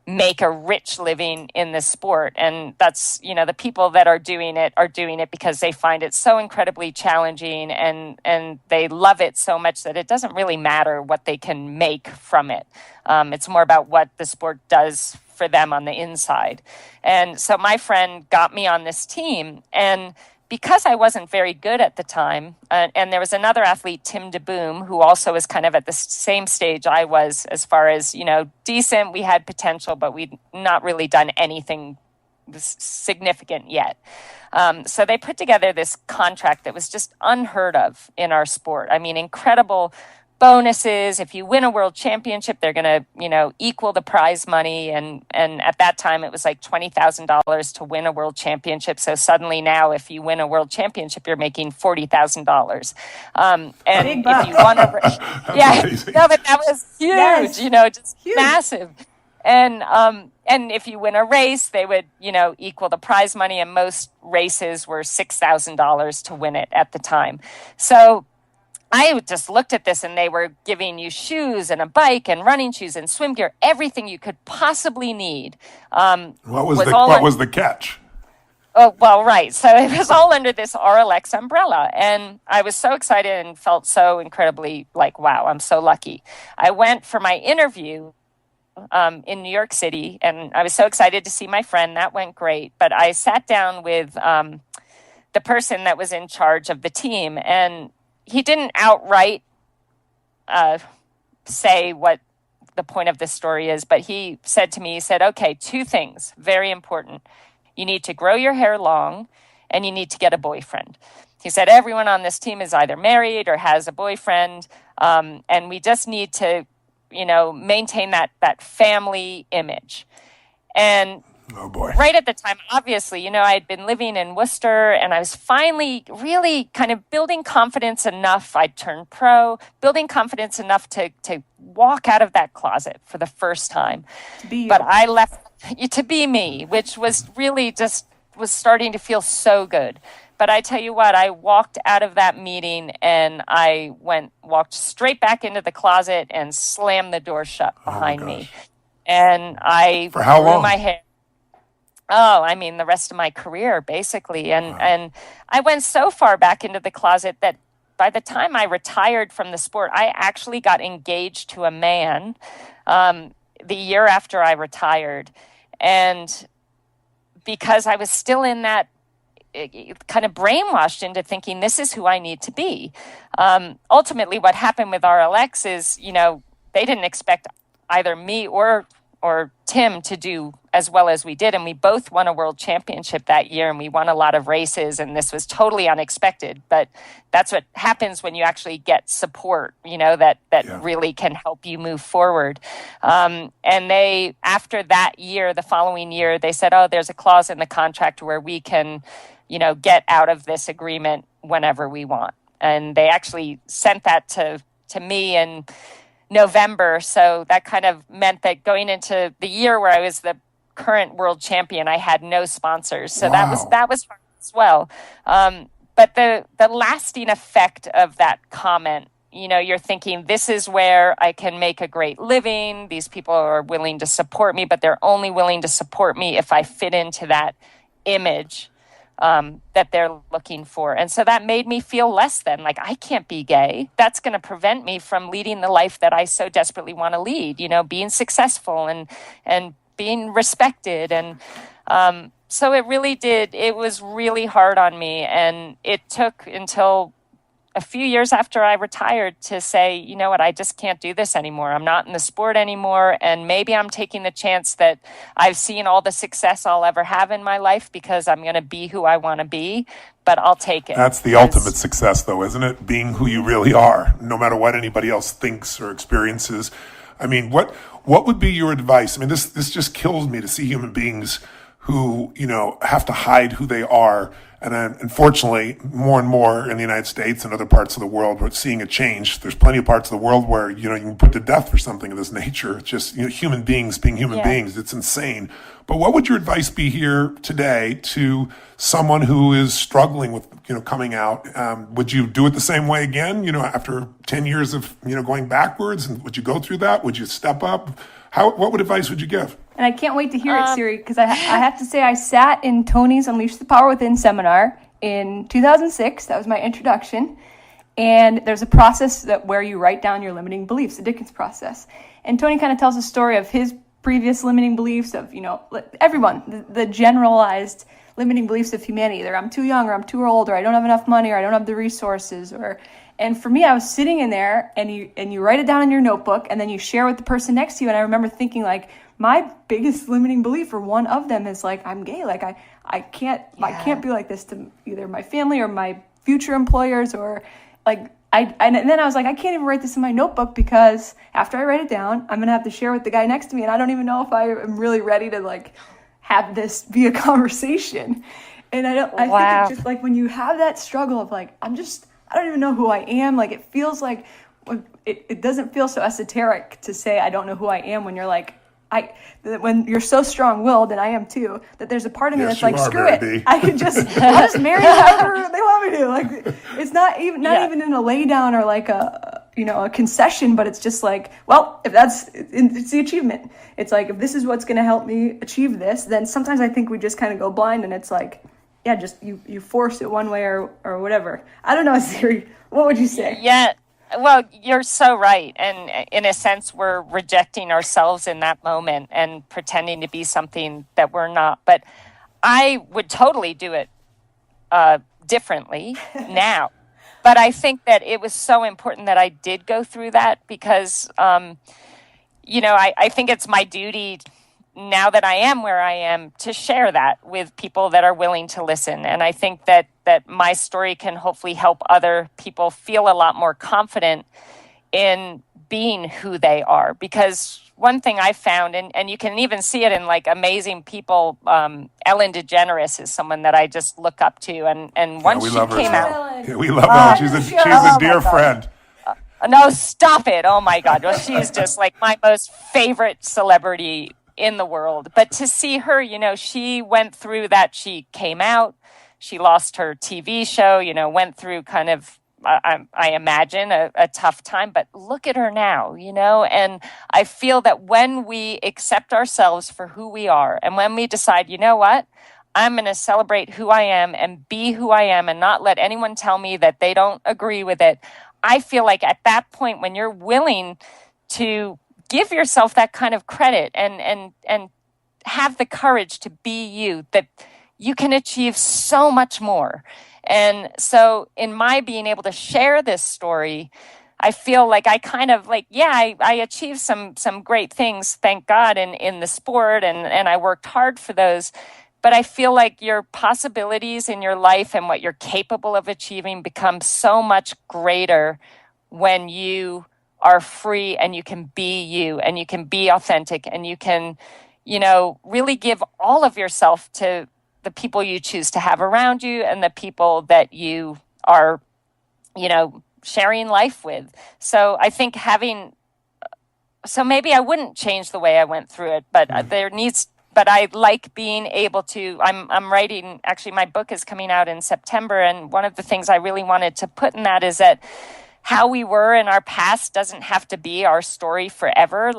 make a rich living in this sport. And that's, the people that are doing it because they find it so incredibly challenging and they love it so much that it doesn't really matter what they can make from it. It's more about what the sport does for them on the inside. And so my friend got me on this team, and because I wasn't very good at the time, and there was another athlete, Tim DeBoom, who also was kind of at the same stage I was as far as, decent, we had potential, but we'd not really done anything significant yet. So they put together this contract that was just unheard of in our sport. I mean, incredible bonuses. If you win a world championship, they're going to, equal the prize money. And at that time, it was like $20,000 to win a world championship. So suddenly now, if you win a world championship, you're making $40,000. And Big bucks. if you want to, no, but that was huge. Yes. Just Huge. massive. And if you win a race, they would, equal the prize money. And most races were $6,000 to win it at the time. So I just looked at this, and they were giving you shoes and a bike and running shoes and swim gear, everything you could possibly need. What was the catch? Oh, well, right. So it was all under this RLX umbrella. And I was so excited and felt so incredibly like, wow, I'm so lucky. I went for my interview in New York City, and I was so excited to see my friend. That went great. But I sat down with the person that was in charge of the team, and he didn't outright say what the point of this story is, but he said to me, okay, two things, very important. You need to grow your hair long, and you need to get a boyfriend. He said, everyone on this team is either married or has a boyfriend, and we just need to, maintain that family image. And oh boy. Right at the time, obviously, I had been living in Worcester, and I was finally really kind of building confidence enough. I'd turned pro, building confidence enough to walk out of that closet for the first time. But I left to be me, which was really just was starting to feel so good. But I tell you what, I walked out of that meeting, and I walked straight back into the closet and slammed the door shut behind me. And I for how long? My hair. Oh, I mean, the rest of my career, basically. And I went so far back into the closet that by the time I retired from the sport, I actually got engaged to a man the year after I retired. And because I was still in that kind of brainwashed into thinking this is who I need to be. Ultimately, what happened with RLX is, they didn't expect either me or Tim to do as well as we did. And we both won a world championship that year, and we won a lot of races, and this was totally unexpected. But that's what happens when you actually get support, that really can help you move forward. And they, after that year, the following year, they said, oh, there's a clause in the contract where we can, get out of this agreement whenever we want. And they actually sent that to me in November. So that kind of meant that going into the year where I was the current world champion, I had no sponsors. So wow. that was hard as well. But the lasting effect of that comment, you're thinking, this is where I can make a great living. These people are willing to support me, but they're only willing to support me if I fit into that image that they're looking for. And so that made me feel less than, like, I can't be gay. That's going to prevent me from leading the life that I so desperately want to lead, being successful and being respected. And so it was really hard on me. And it took until a few years after I retired to say, you know what, I just can't do this anymore. I'm not in the sport anymore. And maybe I'm taking the chance that I've seen all the success I'll ever have in my life because I'm going to be who I want to be, but I'll take it. That's the ultimate success, though, isn't it? Being who you really are, no matter what anybody else thinks or experiences. I mean, what would be your advice? I mean, this just kills me to see human beings who, have to hide who they are. And unfortunately, more and more in the United States and other parts of the world, we're seeing a change. There's plenty of parts of the world where, you can put to death for something of this nature. It's just, human beings being human beings. It's insane. But what would your advice be here today to someone who is struggling with, coming out? Would you do it the same way again, after 10 years of, going backwards? And would you go through that? Would you step up? What advice would you give? And I can't wait to hear it, Siri, because I have to say I sat in Tony's Unleash the Power Within seminar in 2006. That was my introduction. And there's a process where you write down your limiting beliefs, the Dickens process. And Tony kind of tells a story of his previous limiting beliefs of, everyone, the generalized limiting beliefs of humanity. Either I'm too young or I'm too old or I don't have enough money or I don't have the resources And for me, I was sitting in there and you write it down in your notebook and then you share with the person next to you. And I remember thinking my biggest limiting belief, or one of them, is I'm gay. I can't be like this to either my family or my future employers or and then I was I can't even write this in my notebook because after I write it down, I'm going to have to share with the guy next to me. And I don't even know if I am really ready to have this be a conversation. And I think it's just when you have that struggle of I don't even know who I am. It feels it doesn't feel so esoteric to say I don't know who I am when you're when you're so strong-willed, and I am too, that there's a part of me that's screw it. I'll just marry whoever they want me to. It's not even in a lay down or a concession, but it's just well, if it's the achievement. It's if this is what's going to help me achieve this, then sometimes I think we just kind of go blind, and it's just you force it one way or whatever. I don't know, Siri. What would you say? Yeah. Well, you're so right. And in a sense, we're rejecting ourselves in that moment and pretending to be something that we're not. But I would totally do it differently now. But I think that it was so important that I did go through that because, I think it's my duty now that I am where I am to share that with people that are willing to listen. And I think that my story can hopefully help other people feel a lot more confident in being who they are. Because one thing I found, and you can even see it in amazing people, Ellen DeGeneres is someone that I just look up to. And once she came out. Yeah, we love Ellen. She's a dear friend. No, stop it. Oh my God. Well, she's just my most favorite celebrity in the world. But to see her, she went through that. She came out, she lost her TV show, went through kind of, I imagine, a tough time. But look at her now, and I feel that when we accept ourselves for who we are, and when we decide, you know what, I'm going to celebrate who I am and be who I am and not let anyone tell me that they don't agree with it. I feel at that point, when you're willing to give yourself that kind of credit and have the courage to be you, that you can achieve so much more. And so in my being able to share this story, I feel I kind of I achieved some great things, thank God, in the sport, and I worked hard for those. But I feel your possibilities in your life and what you're capable of achieving become so much greater when you are free and you can be you and you can be authentic and you can, really give all of yourself to the people you choose to have around you and the people that you are, sharing life with. So I think maybe I wouldn't change the way I went through it, but but I like being able to, I'm writing, actually my book is coming out in September. And one of the things I really wanted to put in that is that how we were in our past doesn't have to be our story forever.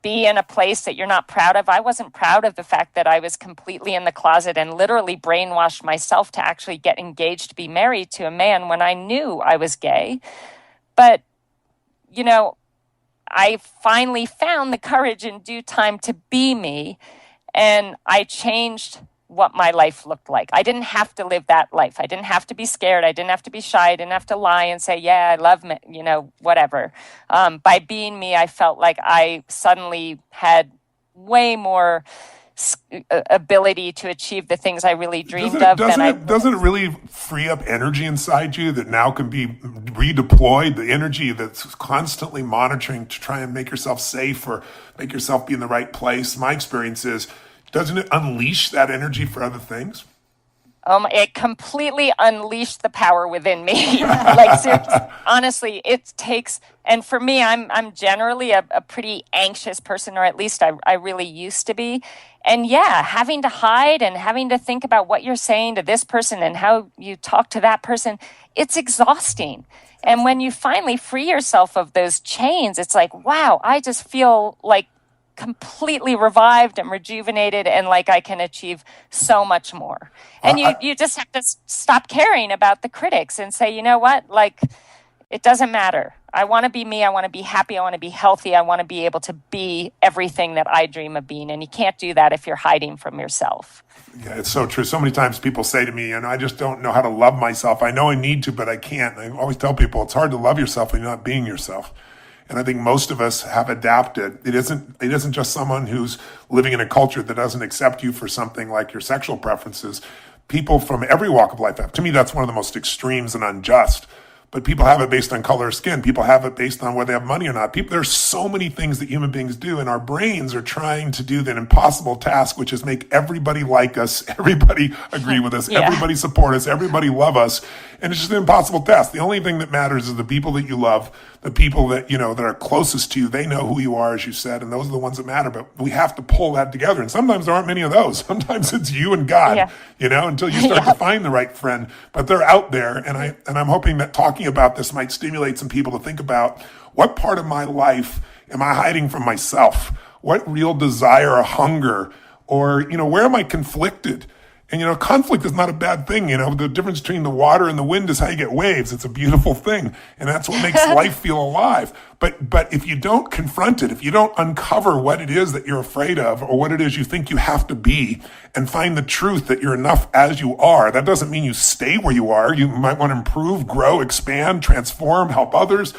be in a place that you're not proud of. I wasn't proud of the fact that I was completely in the closet and literally brainwashed myself to actually get engaged to be married to a man when I knew I was gay. But, you know, I finally found the courage in due time to be me, and I changed what my life looked like. I didn't have to live that life. I didn't have to be scared. I didn't have to be shy. I didn't have to lie and say, yeah, I love me, you know, whatever. By being me, I felt like I suddenly had way more ability to achieve the things I really dreamed of. Doesn't it really free up energy inside you that now can be redeployed? The energy that's constantly monitoring to try and make yourself safe or make yourself be in the right place. My experience is, doesn't it unleash that energy for other things? It completely unleashed the power within me. Like, seriously, honestly, it takes, and for me, I'm generally a pretty anxious person, or at least I really used to be. And yeah, having to hide and having to think about what you're saying to this person and how you talk to that person, it's exhausting. And when you finally free yourself of those chains, it's like, wow, I just feel like completely revived and rejuvenated, and like I can achieve so much more. And you just have to stop caring about the critics and say, you know what, like, it doesn't matter. I want to be me. I want to be happy. I want to be healthy. I want to be able to be everything that I dream of being. And you can't do that if you're hiding from yourself. Yeah, it's so true. So many times people say to me, and I just don't know how to love myself. I know I need to, but I can't. I always tell people it's hard to love yourself when you're not being yourself. And I think most of us have adapted. It isn't just someone who's living in a culture that doesn't accept you for something like your sexual preferences. People from every walk of life have. To me, that's one of the most extremes and unjust. But people have it based on color of skin. People have it based on whether they have money or not. There's so many things that human beings do, and our brains are trying to do that impossible task, which is make everybody like us, everybody agree with us, everybody support us, everybody love us. And it's just an impossible task. The only thing that matters is the people that you love, the people that, you know, that are closest to you. They know who you are, as you said, and those are the ones that matter. But we have to pull that together. And sometimes there aren't many of those. Sometimes it's you and God, you know, until you start to find the right friend. But they're out there. And I'm hoping that talking about this might stimulate some people to think about, what part of my life am I hiding from myself? What real desire or hunger, or, you know, where am I conflicted? And, you know, conflict is not a bad thing. You know, the difference between the water and the wind is how you get waves. It's a beautiful thing. And that's what makes life feel alive. But if you don't confront it, if you don't uncover what it is that you're afraid of, or what it is you think you have to be, and find the truth that you're enough as you are, that doesn't mean you stay where you are. You might want to improve, grow, expand, transform, help others.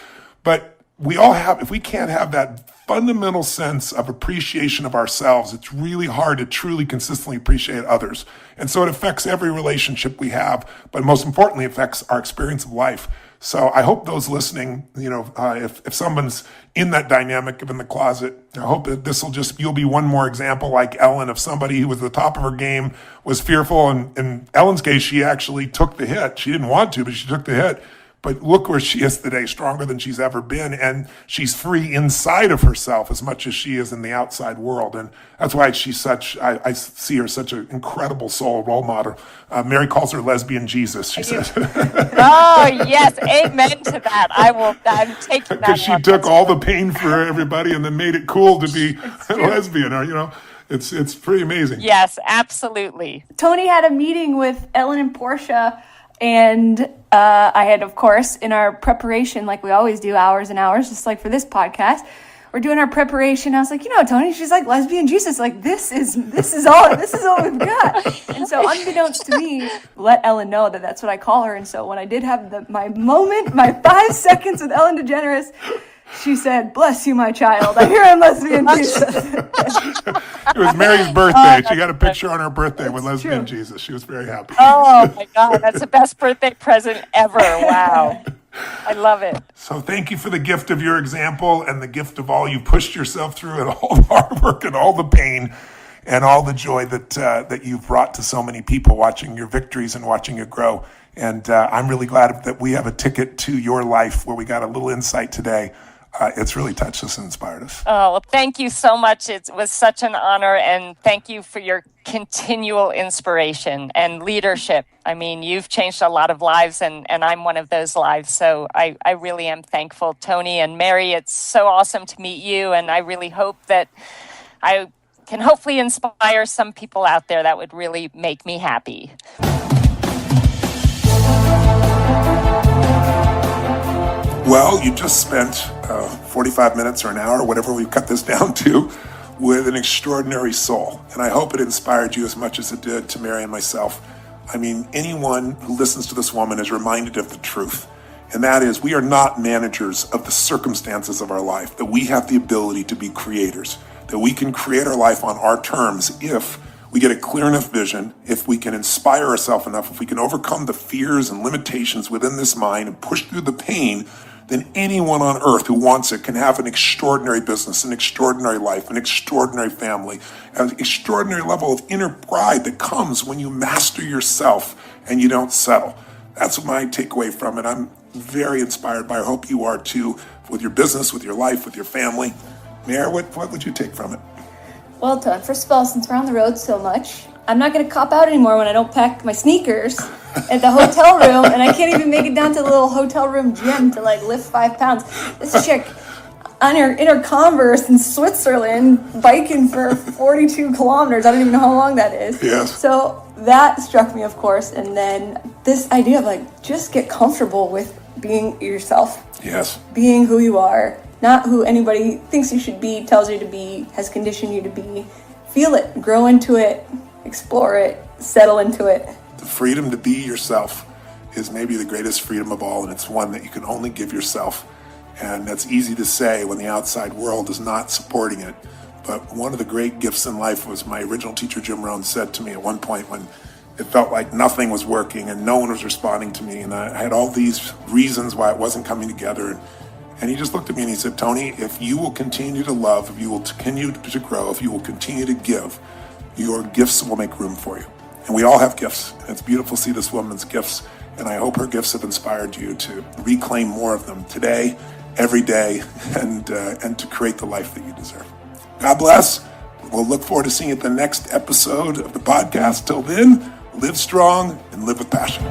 But we all have, if we can't have that fundamental sense of appreciation of ourselves, it's really hard to truly consistently appreciate others. And so it affects every relationship we have, but most importantly, affects our experience of life. So I hope those listening, you know, if someone's in that dynamic of in the closet, I hope that you'll be one more example like Ellen, of somebody who was at the top of her game, was fearful. And in Ellen's case, she actually took the hit. She didn't want to, but she took the hit. But look where she is today, stronger than she's ever been. And she's free inside of herself as much as she is in the outside world. And that's why she's I see her such an incredible soul, role model. Mary calls her lesbian Jesus, she says. Oh, yes. Amen to that. I'm taking that. Because she took all the pain for everybody and then made it cool to be a lesbian, or, you know. It's pretty amazing. Yes, absolutely. Tony had a meeting with Ellen and Portia, and I had, of course, in our preparation, like we always do, hours and hours, just like for this podcast, we're doing our preparation. I was like, you know, Tony, she's like lesbian Jesus. Like, this is all we've got. And so, unbeknownst to me, let Ellen know that that's what I call her. And so, when I did have my moment, my 5 seconds with Ellen DeGeneres, she said, "Bless you, my child. I hear I'm lesbian Jesus." It was Mary's birthday. She got a picture on her birthday with lesbian Jesus. She was very happy. Oh, my God. That's the best birthday present ever. Wow. I love it. So thank you for the gift of your example, and the gift of all you pushed yourself through, and all the hard work and all the pain and all the joy that you've brought to so many people, watching your victories and watching you grow. And I'm really glad that we have a ticket to your life where we got a little insight today. It's really touched us and inspired us. Oh, well, thank you so much. It was such an honor, and thank you for your continual inspiration and leadership. I mean, you've changed a lot of lives, and I'm one of those lives. So I really am thankful, Tony and Mary. It's so awesome to meet you, and I really hope that I can hopefully inspire some people out there. That would really make me happy. Well, you just spent 45 minutes or an hour, whatever we cut this down to, with an extraordinary soul. And I hope it inspired you as much as it did to Mary and myself. I mean, anyone who listens to this woman is reminded of the truth. And that is, we are not managers of the circumstances of our life, that we have the ability to be creators, that we can create our life on our terms if we get a clear enough vision, if we can inspire ourselves enough, if we can overcome the fears and limitations within this mind and push through the pain, then anyone on earth who wants it can have an extraordinary business, an extraordinary life, an extraordinary family, an extraordinary level of inner pride that comes when you master yourself and you don't settle. That's my takeaway from it. I'm very inspired by it. I hope you are too, with your business, with your life, with your family. Mayor, what would you take from it? Well, Todd, first of all, since we're on the road so much, I'm not going to cop out anymore when I don't pack my sneakers at the hotel room, and I can't even make it down to the little hotel room gym to lift 5 pounds. This chick on her Converse in Switzerland biking for 42 kilometers. I don't even know how long that is. Yes. So that struck me, of course, and then this idea of just get comfortable with being yourself. Yes. Being who you are, not who anybody thinks you should be, tells you to be, has conditioned you to be. Feel it, grow into it, explore it, settle into it. The freedom to be yourself is maybe the greatest freedom of all, and it's one that you can only give yourself. And that's easy to say when the outside world is not supporting it. But one of the great gifts in life was my original teacher, Jim Rohn, said to me at one point when it felt like nothing was working and no one was responding to me, and I had all these reasons why it wasn't coming together. And he just looked at me and he said, Tony, if you will continue to love, if you will continue to grow, if you will continue to give, your gifts will make room for you. And we all have gifts. And it's beautiful to see this woman's gifts. And I hope her gifts have inspired you to reclaim more of them today, every day, and to create the life that you deserve. God bless. We'll look forward to seeing you at the next episode of the podcast. Till then, live strong and live with passion.